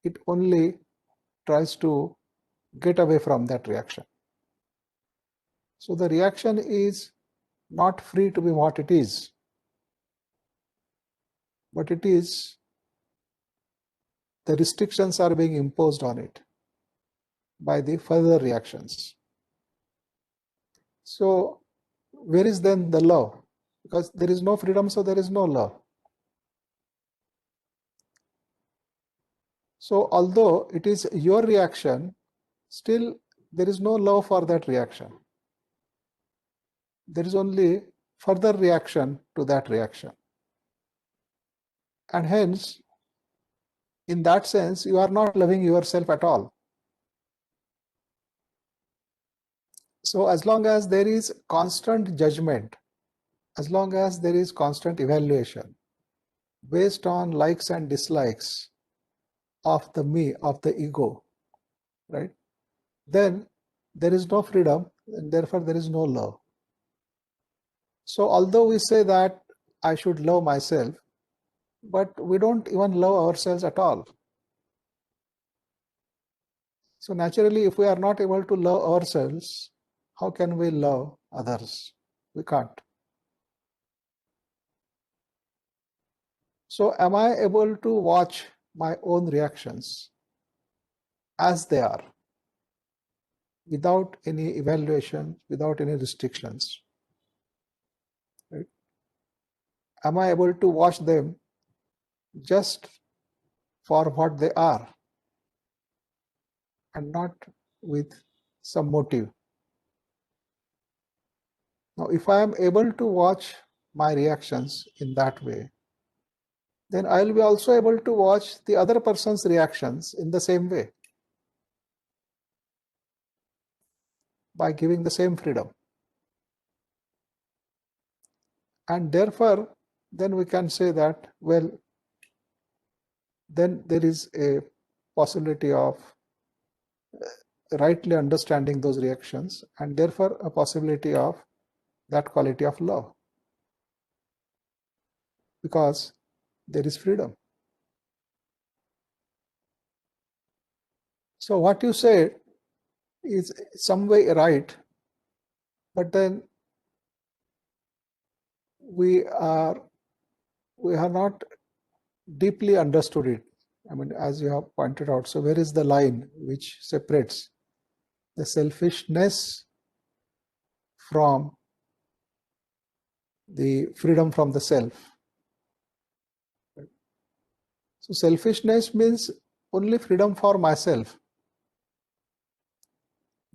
it only tries to get away from that reaction. So the reaction is not free to be what it is, but it is, the restrictions are being imposed on it by the further reactions. So where is then the love? Because there is no freedom, so there is no love. So although it is your reaction, still there is no love for that reaction. There is only further reaction to that reaction. And hence, in that sense, you are not loving yourself at all. So as long as there is constant judgment, as long as there is constant evaluation based on likes and dislikes of the me, of the ego, right, then there is no freedom, and therefore there is no love. So although we say that I should love myself, but we don't even love ourselves at all. So naturally, if we are not able to love ourselves, how can we love others? We can't. So am I able to watch my own reactions as they are, without any evaluation, without any restrictions? Right? Am I able to watch them just for what they are and not with some motive? Now, if I am able to watch my reactions in that way, then I will be also able to watch the other person's reactions in the same way, by giving the same freedom. And therefore, then we can say that, well, then there is a possibility of rightly understanding those reactions, and therefore a possibility of that quality of love, because there is freedom. So what you say is some way right, but then we have not deeply understood it. I mean, as you have pointed out, so where is the line which separates the selfishness from the freedom from the self? So selfishness means only freedom for myself.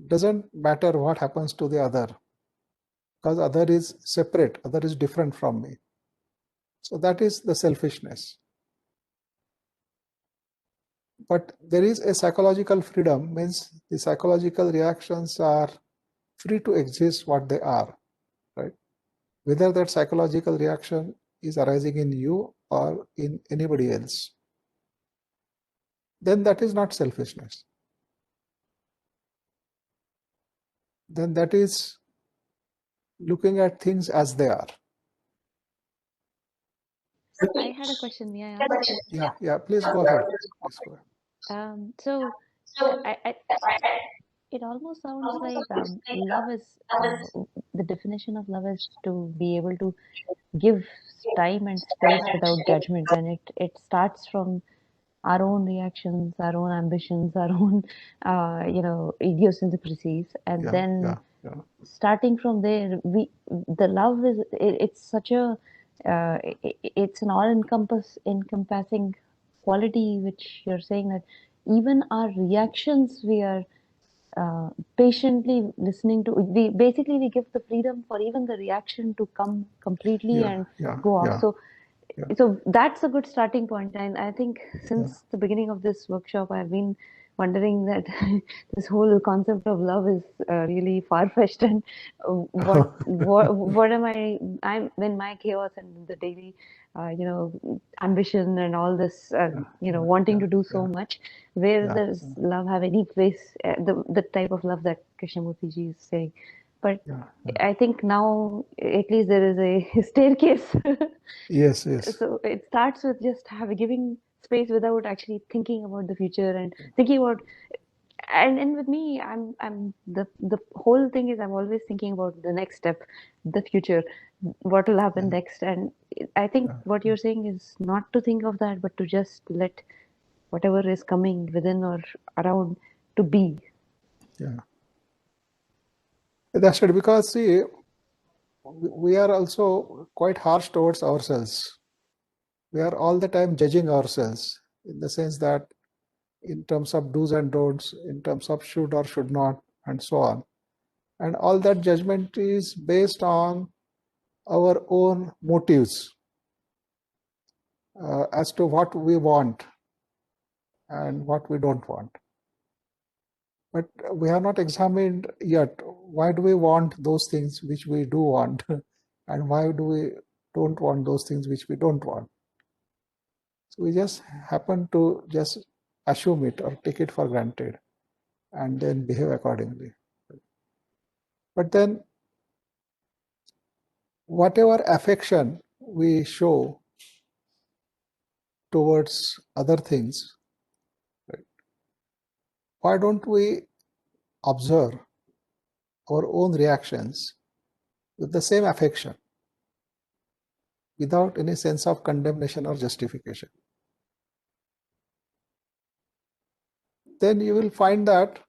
Doesn't matter what happens to the other. because other is separate, other is different from me. So that is the selfishness. But there is a psychological freedom, means the psychological reactions are free to exist what they are, right? Whether that psychological reaction is arising in you or in anybody else, then that is not selfishness. Then that is looking at things as they are. I had a question. May I ask? Yeah, please go ahead. Please go ahead. So it almost sounds like love is the definition of love is to be able to give time and space without judgment, and it starts from our own reactions, our own ambitions, our own idiosyncrasies, and then starting from there, the love is it's such a it's an all encompassing quality, which you're saying that even our reactions we are patiently listening to. We give the freedom for even the reaction to come completely and go off. So that's a good starting point. And I think since the beginning of this workshop, I've been wondering that this whole concept of love is really far-fetched, and what am I'm when my chaos and the daily ambition and all this wanting to do so much, where does love have any place, the type of love that Krishnamurti ji is saying. But I think now at least there is a staircase. Yes. So it starts with just giving space without actually thinking about the future and thinking about. And with me, I'm the whole thing is I'm always thinking about the next step, the future, what will happen next. And I think what you're saying is not to think of that, but to just let whatever is coming within or around to be. Yeah. That's right, because see, we are also quite harsh towards ourselves. We are all the time judging ourselves in the sense that in terms of do's and don'ts, in terms of should or should not, and so on. And all that judgment is based on our own motives as to what we want and what we don't want. But we have not examined yet why do we want those things which we do want and why do we don't want those things which we don't want. So we just happen to just assume it or take it for granted and then behave accordingly. But then whatever affection we show towards other things, right, why don't we observe our own reactions with the same affection without any sense of condemnation or justification? Then you will find that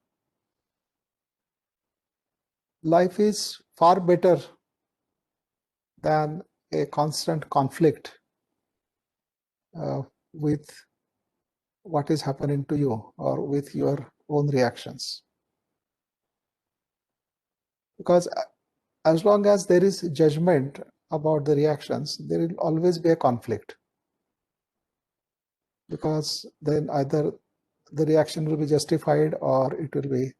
life is far better than a constant conflict with what is happening to you or with your own reactions. Because as long as there is judgment about the reactions, there will always be a conflict. Because then either the reaction will be justified or it will be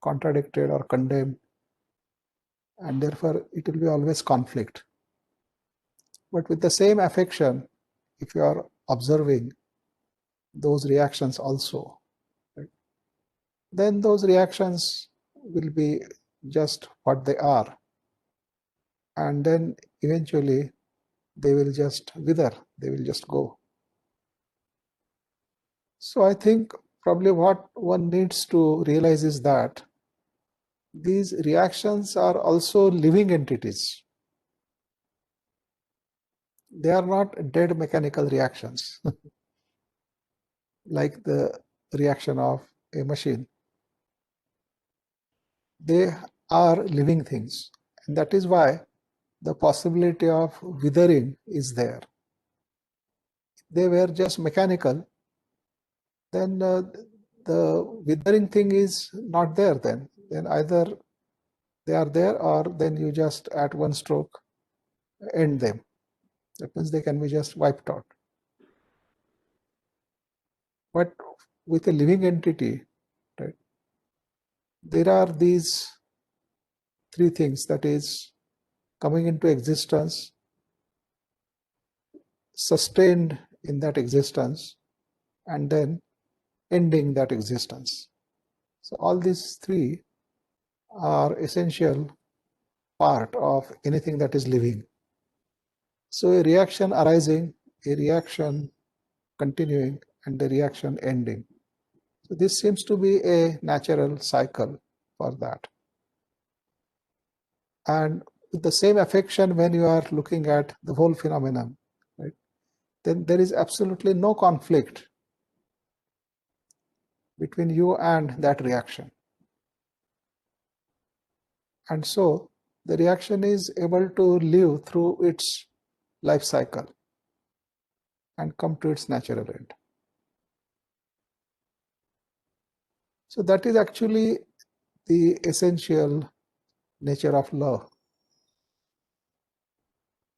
contradicted or condemned, and therefore it will be always conflict. But with the same affection, if you are observing those reactions also, right, then those reactions will be just what they are, and then eventually they will just wither, they will just go. So I think probably what one needs to realize is that these reactions are also living entities. They are not dead mechanical reactions like the reaction of a machine. They are living things, and that is why the possibility of withering is there. If they were just mechanical, then the withering thing is not there. Then either they are there, or then you just at one stroke end them. That means they can be just wiped out. But with a living entity, right, there are these three things, that is coming into existence, sustained in that existence, and then ending that existence. So all these three are essential part of anything that is living. So a reaction arising, a reaction continuing, and the reaction ending. So this seems to be a natural cycle for that. And with the same affection, when you are looking at the whole phenomenon, right, then there is absolutely no conflict between you and that reaction. And so the reaction is able to live through its life cycle and come to its natural end. So that is actually the essential nature of love.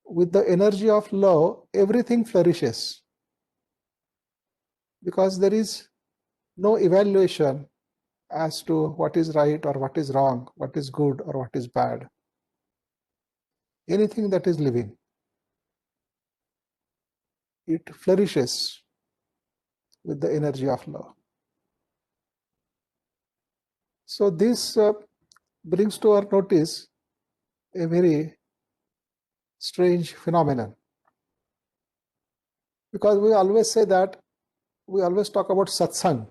With the energy of love, everything flourishes, because there is no evaluation as to what is right or what is wrong, what is good or what is bad. Anything that is living, it flourishes with the energy of love. So this brings to our notice a very strange phenomenon, because we always say that, we always talk about satsang.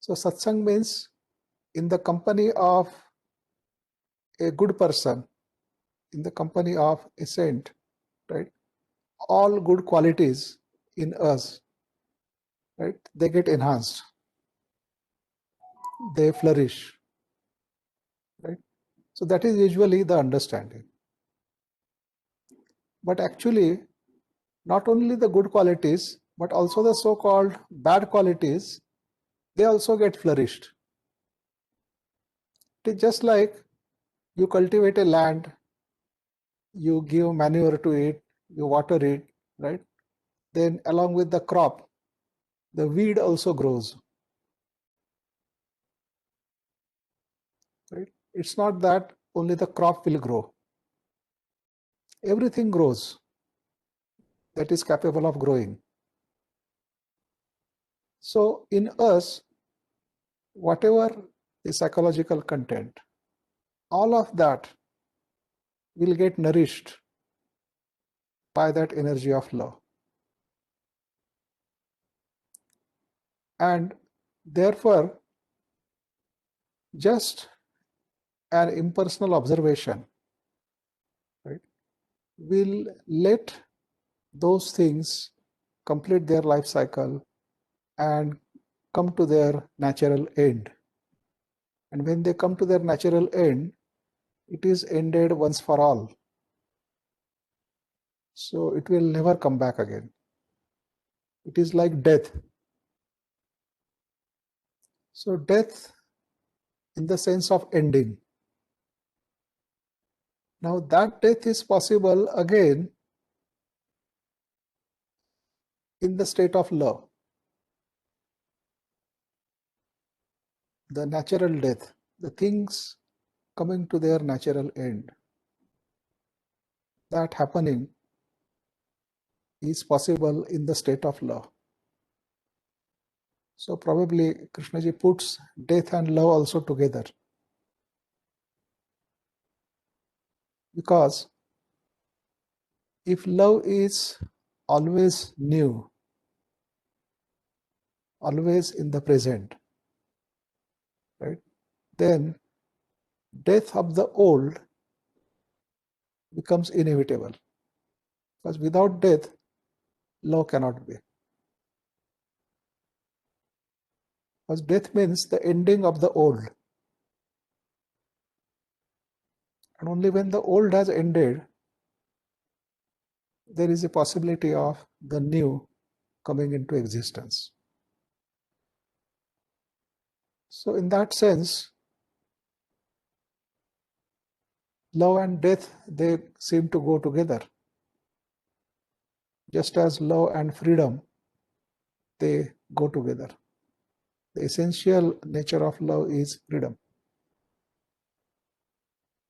So satsang means in the company of a good person, in the company of a saint, right, all good qualities in us, right, they get enhanced, they flourish, right. So that is usually the understanding. But actually, not only the good qualities, but also the so-called bad qualities, they also get flourished. It is just like you cultivate a land, you give manure to it, you water it, right? Then along with the crop, the weed also grows, right? It's not that only the crop will grow. Everything grows that is capable of growing. So in us, whatever the psychological content, all of that will get nourished by that energy of love. And therefore, just an impersonal observation, right, will let those things complete their life cycle and come to their natural end. And when they come to their natural end, it is ended once for all. So it will never come back again. It is like death. So death in the sense of ending. Now that death is possible again in the state of love. The natural death, the things coming to their natural end, that happening is possible in the state of love. So probably Krishnaji puts death and love also together, because if love is always new, always in the present, right, then death of the old becomes inevitable, because without death, love cannot be. Because death means the ending of the old. And only when the old has ended, there is a possibility of the new coming into existence. So in that sense, love and death, they seem to go together. Just as love and freedom, they go together. The essential nature of love is freedom.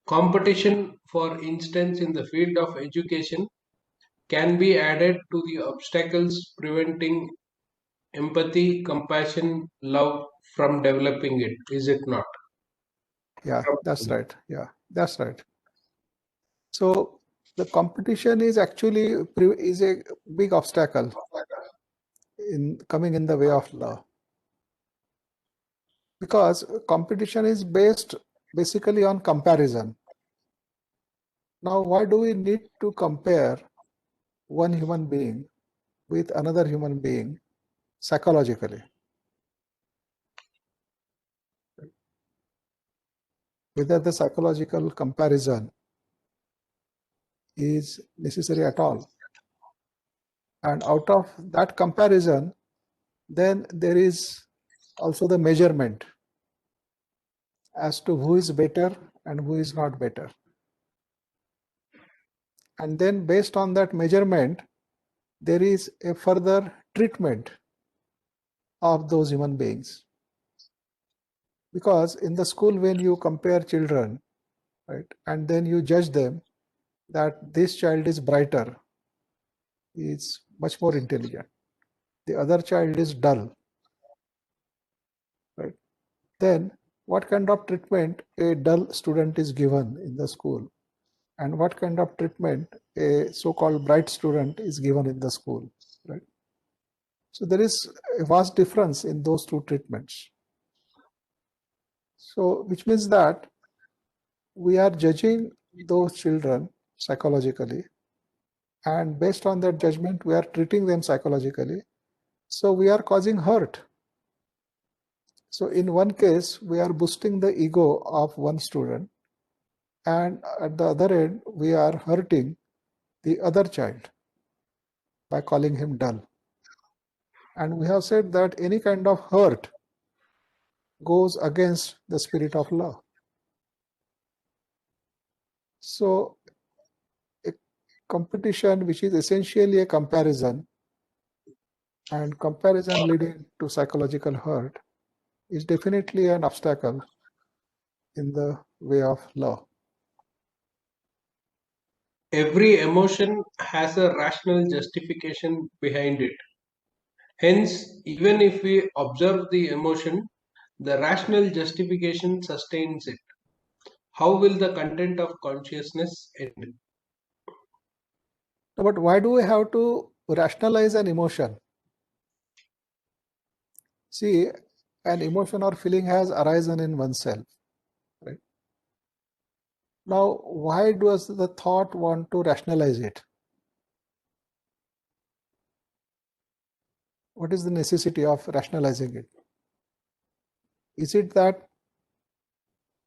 Competition, for instance, in the field of education, can be added to the obstacles preventing empathy, compassion, love from developing it, is it not? Yeah, that's right. Yeah, that's right. So the competition is actually is a big obstacle in coming in the way of love, because competition is based basically on comparison. Now, why do we need to compare one human being with another human being psychologically? Whether the psychological comparison is necessary at all. And out of that comparison, then there is also the measurement as to who is better and who is not better. And then based on that measurement, there is a further treatment of those human beings. Because in the school, when you compare children, right, and then you judge them that this child is brighter, is much more intelligent, the other child is dull, right? Then what kind of treatment a dull student is given in the school, and what kind of treatment a so-called bright student is given in the school, right? So there is a vast difference in those two treatments. So which means that we are judging those children psychologically, and based on that judgment, we are treating them psychologically. So we are causing hurt. So in one case, we are boosting the ego of one student, and at the other end, we are hurting the other child by calling him dull. And we have said that any kind of hurt goes against the spirit of love. So a competition, which is essentially a comparison, and comparison leading to psychological hurt, is definitely an obstacle in the way of love. Every emotion has a rational justification behind it. Hence, even if we observe the emotion, the rational justification sustains it. How will the content of consciousness end? But why do we have to rationalize an emotion? See, an emotion or feeling has arisen in oneself, right? Now, why does the thought want to rationalize it? What is the necessity of rationalizing it? Is it that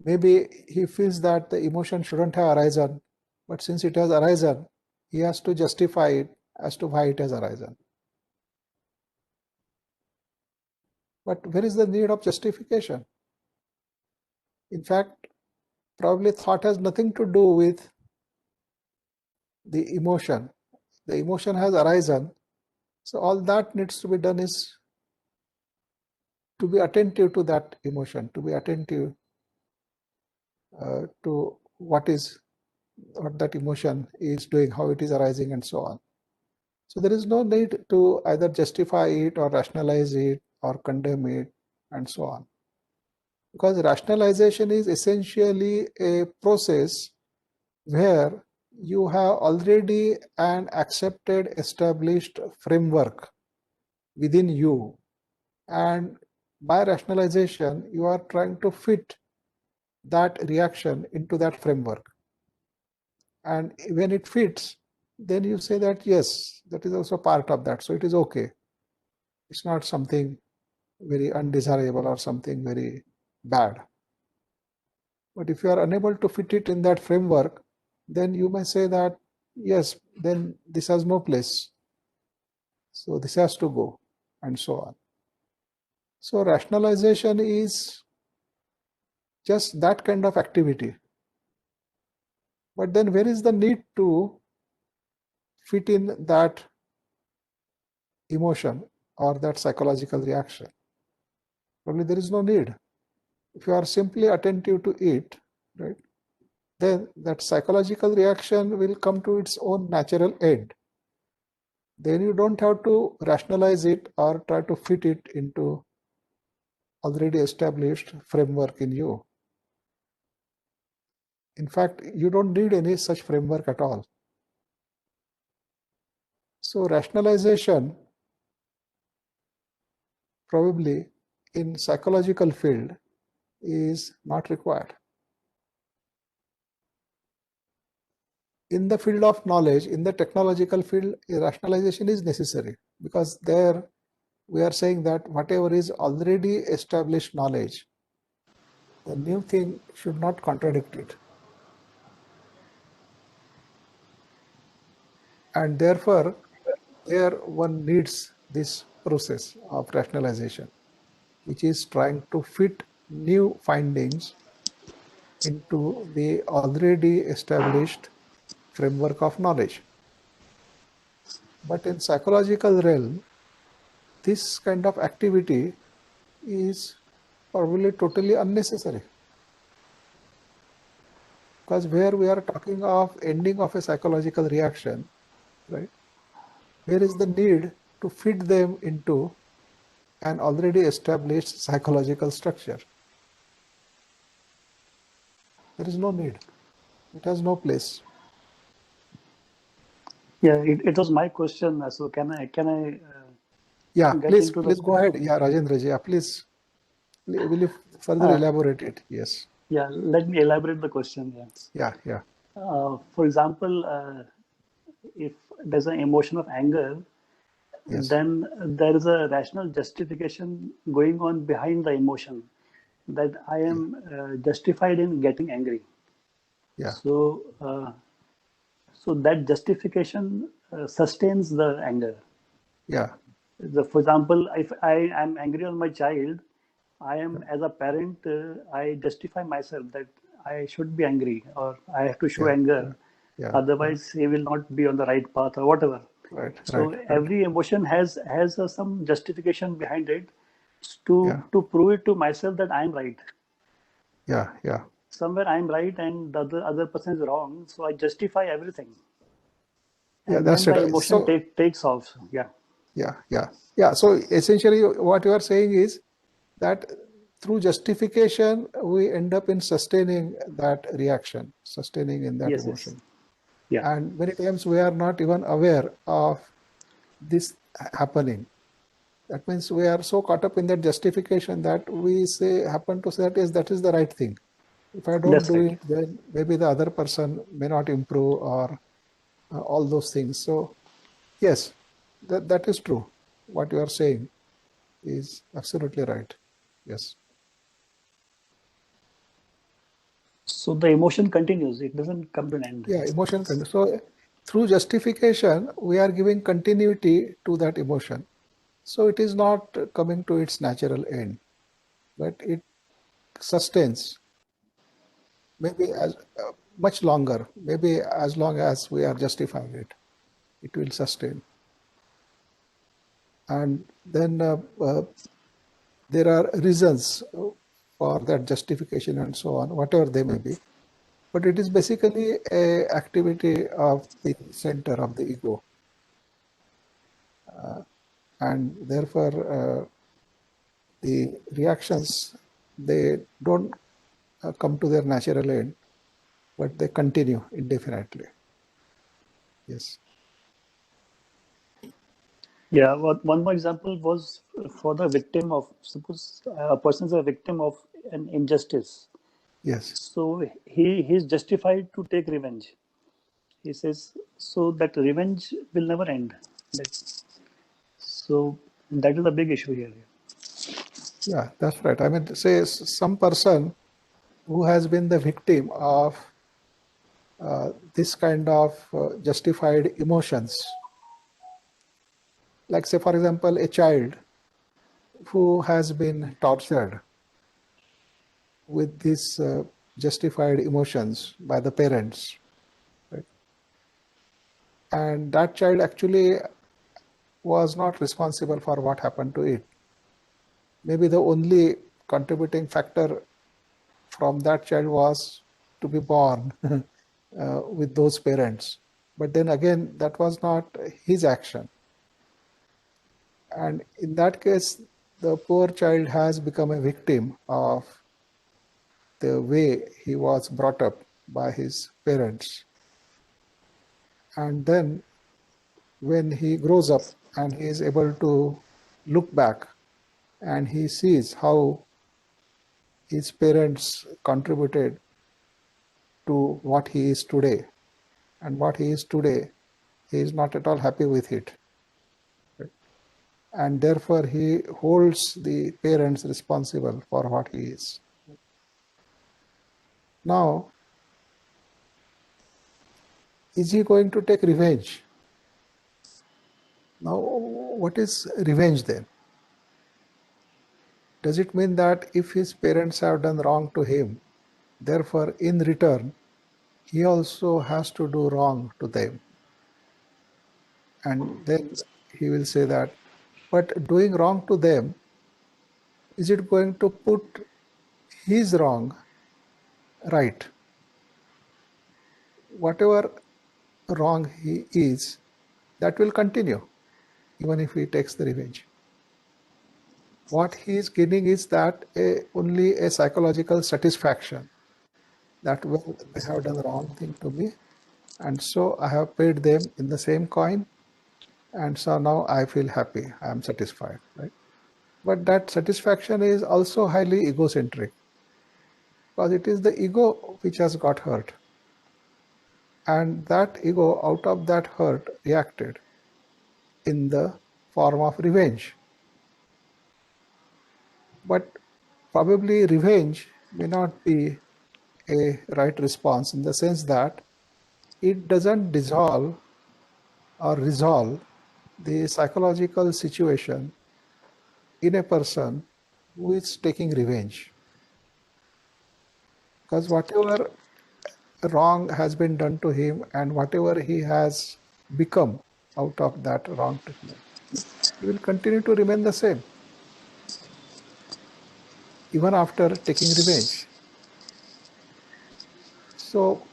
maybe he feels that the emotion shouldn't have arisen, but since it has arisen, he has to justify it as to why it has arisen? But where is the need of justification? In fact, probably thought has nothing to do with the emotion. The emotion has arisen, so all that needs to be done is to be attentive to that emotion, to be attentive to what that emotion is doing, how it is arising, and so on. So there is no need to either justify it or rationalize it or condemn it and so on. Because rationalization is essentially a process where you have already an accepted, established framework within you, and by rationalization, you are trying to fit that reaction into that framework. And when it fits, then you say that, yes, that is also part of that. So it is okay. It's not something very undesirable or something very bad. But if you are unable to fit it in that framework, then you may say that, yes, then this has no place. So this has to go, and so on. So rationalization is just that kind of activity. But then where is the need to fit in that emotion or that psychological reaction? Probably there is no need. If you are simply attentive to it, right, then that psychological reaction will come to its own natural end. Then you don't have to rationalize it or try to fit it into already established framework in you. In fact, you don't need any such framework at all. So rationalization probably in psychological field is not required. In the field of knowledge, in the technological field, rationalization is necessary, because there we are saying that whatever is already established knowledge, the new thing should not contradict it. And therefore, there one needs this process of rationalization, which is trying to fit new findings into the already established framework of knowledge. But in psychological realm, this kind of activity is probably totally unnecessary. Because where we are talking of ending of a psychological reaction, right, where is the need to fit them into an already established psychological structure? There is no need. It has no place. Yeah, it was my question. So can I Yeah, get please into the go ahead. Yeah, Rajendra ji, please, will you further elaborate it? Yes. Yeah, let me elaborate the question. Yeah. For example, if there's an emotion of anger, Yes. then there is a rational justification going on behind the emotion, that I am justified in getting angry. Yeah. So that justification sustains the anger. Yeah. For example, if I am angry on my child, I am, as a parent, I justify myself that I should be angry, or I have to show anger. Yeah. Otherwise, he will not be on the right path, or whatever. Right. So every emotion has some justification behind it to prove it to myself that I am right. Yeah. Somewhere I am right and the other person is wrong. So I justify everything. Yeah, And that's then the it. emotion So takes off. Yeah. So essentially, what you are saying is that through justification, we end up in sustaining that reaction, sustaining in that emotion. Yeah. And many times we are not even aware of this happening. That means we are so caught up in that justification that we happen to say that yes, that is the right thing. If I don't do it, then maybe the other person may not improve, or all those things. So yes, that is true. What you are saying is absolutely right. Yes. So the emotion continues. It doesn't come to an end. Yeah, emotion continues. So through justification, we are giving continuity to that emotion. So it is not coming to its natural end, but it sustains maybe as much longer, maybe as long as we are justifying it, it will sustain. And then there are reasons for that justification and so on, whatever they may be. But it is basically an activity of the center of the ego. And therefore, the reactions, they don't come to their natural end, but they continue indefinitely. Yes. Yeah, one more example was for the victim of, suppose a person is a victim of an injustice. Yes. So he is justified to take revenge. He says, so that revenge will never end. So that is a big issue here. Yeah, that's right. I mean, say some person who has been the victim of this kind of justified emotions, like say, for example, a child who has been tortured with these justified emotions by the parents. and that child actually was not responsible for what happened to it. Maybe the only contributing factor from that child was to be born with those parents. But then again, that was not his action. And in that case, the poor child has become a victim of the way he was brought up by his parents. And then when he grows up and he is able to look back and he sees how his parents contributed to what he is today, and what he is today, he is not at all happy with it. And therefore he holds the parents responsible for what he is. Now, is he going to take revenge? Now, what is revenge then? Does it mean that if his parents have done wrong to him, therefore in return, he also has to do wrong to them? And then he will say that, but doing wrong to them, is it going to put his wrong right? Whatever wrong he is, that will continue, even if he takes the revenge. What he is gaining is that only a psychological satisfaction that, well, they have done the wrong thing to me, and so I have paid them in the same coin, and so now I feel happy, I am satisfied, right? But that satisfaction is also highly egocentric, because it is the ego which has got hurt. And that ego, out of that hurt, reacted in the form of revenge. But probably revenge may not be a right response, in the sense that it doesn't dissolve or resolve the psychological situation in a person who is taking revenge. Because whatever wrong has been done to him and whatever he has become out of that wrong treatment, he will continue to remain the same even after taking revenge. So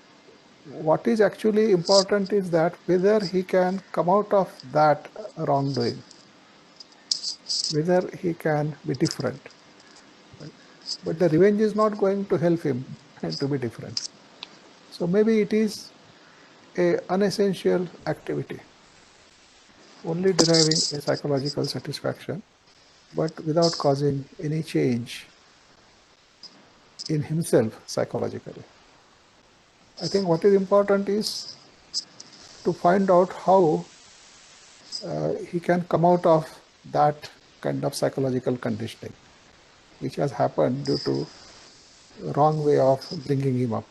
what is actually important is that whether he can come out of that wrongdoing, whether he can be different. Right? But the revenge is not going to help him to be different. So maybe it is an unessential activity, only deriving a psychological satisfaction, but without causing any change in himself psychologically. I think what is important is to find out how he can come out of that kind of psychological conditioning, which has happened due to wrong way of bringing him up.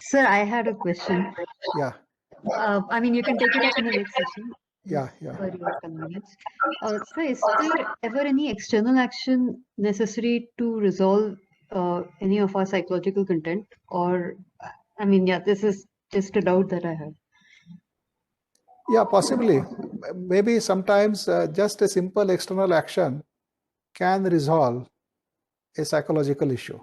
Sir, I had a question. Yeah, I mean, you can take it up in the next session. yeah. For your convenience. Sir, is there ever any external action necessary to resolve any of our psychological content? Or, I mean, yeah, this is just a doubt that I have. Yeah, possibly. Maybe sometimes just a simple external action can resolve a psychological issue.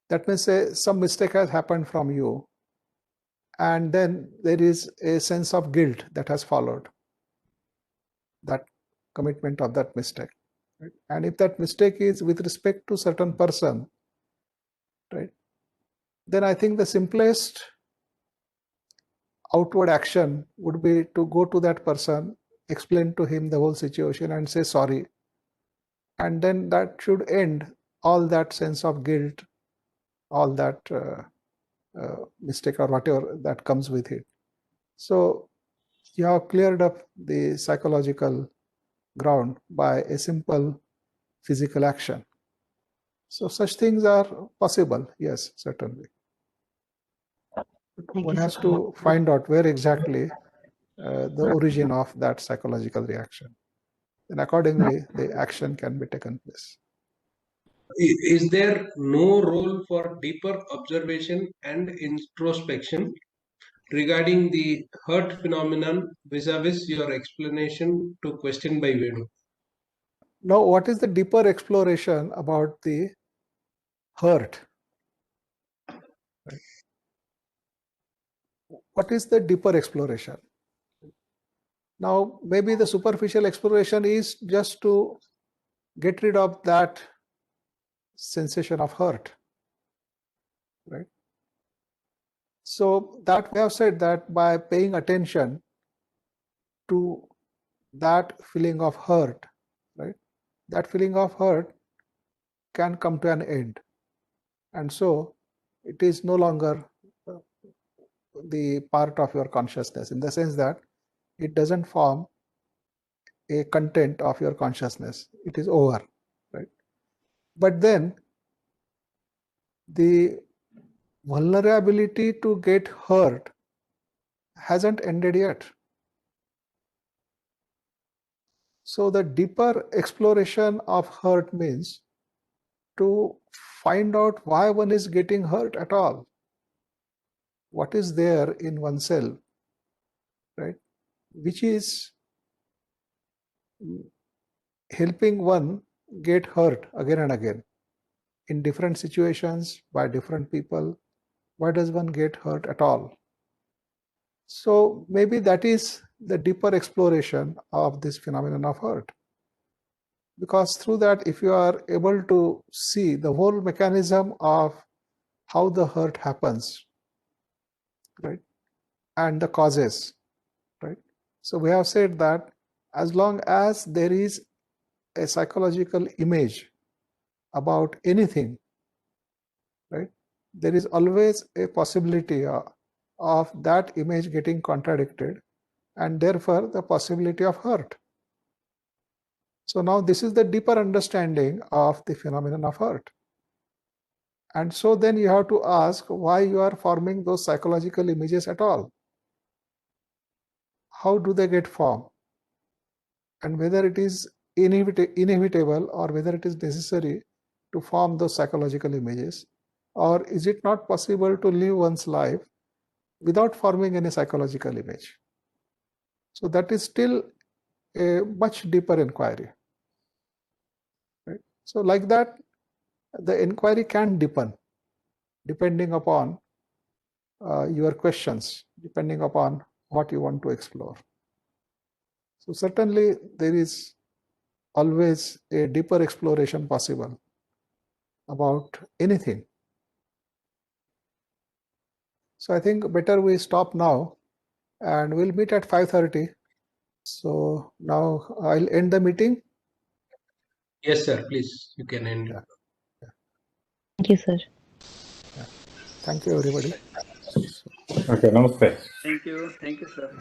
That means some mistake has happened from you, and then there is a sense of guilt that has followed that commitment of that mistake. Right? And if that mistake is with respect to certain person, right, then I think the simplest outward action would be to go to that person, explain to him the whole situation and say sorry. And then that should end all that sense of guilt, all that mistake or whatever that comes with it. So you have cleared up the psychological ground by a simple physical action. So such things are possible, yes, certainly. One has to find out where exactly the origin of that psychological reaction. And accordingly, the action can be taken place. Is there no role for deeper observation and introspection? regarding the hurt phenomenon vis-a-vis your explanation to question by Venu. Now, what is the deeper exploration about the hurt? Right. What is the deeper exploration? Now, maybe the superficial exploration is just to get rid of that sensation of hurt, right? So that we have said that by paying attention to that feeling of hurt, right? That feeling of hurt can come to an end. And so it is no longer the part of your consciousness, in the sense that it doesn't form a content of your consciousness. It is over, right? But then the vulnerability to get hurt hasn't ended yet. So the deeper exploration of hurt means to find out why one is getting hurt at all. What is there in oneself, right? Which is helping one get hurt again and again in different situations by different people. Why does one get hurt at all? So maybe that is the deeper exploration of this phenomenon of hurt. Because through that, if you are able to see the whole mechanism of how the hurt happens, right, and the causes, right? So we have said that as long as there is a psychological image about anything, right, there is always a possibility of that image getting contradicted, and therefore the possibility of hurt. So now this is the deeper understanding of the phenomenon of hurt. And so then you have to ask why you are forming those psychological images at all. How do they get formed? And whether it is inevitable or whether it is necessary to form those psychological images, or is it not possible to live one's life without forming any psychological image? So that is still a much deeper inquiry, right? So like that, the inquiry can deepen depending upon your questions, depending upon what you want to explore. So certainly there is always a deeper exploration possible about anything. So I think better we stop now, and we'll meet at 5:30. So now I'll end the meeting. Yes, sir. Please, you can end. Yeah. Thank you, sir. Yeah. Thank you, everybody. Okay, namaste. Thank you, sir.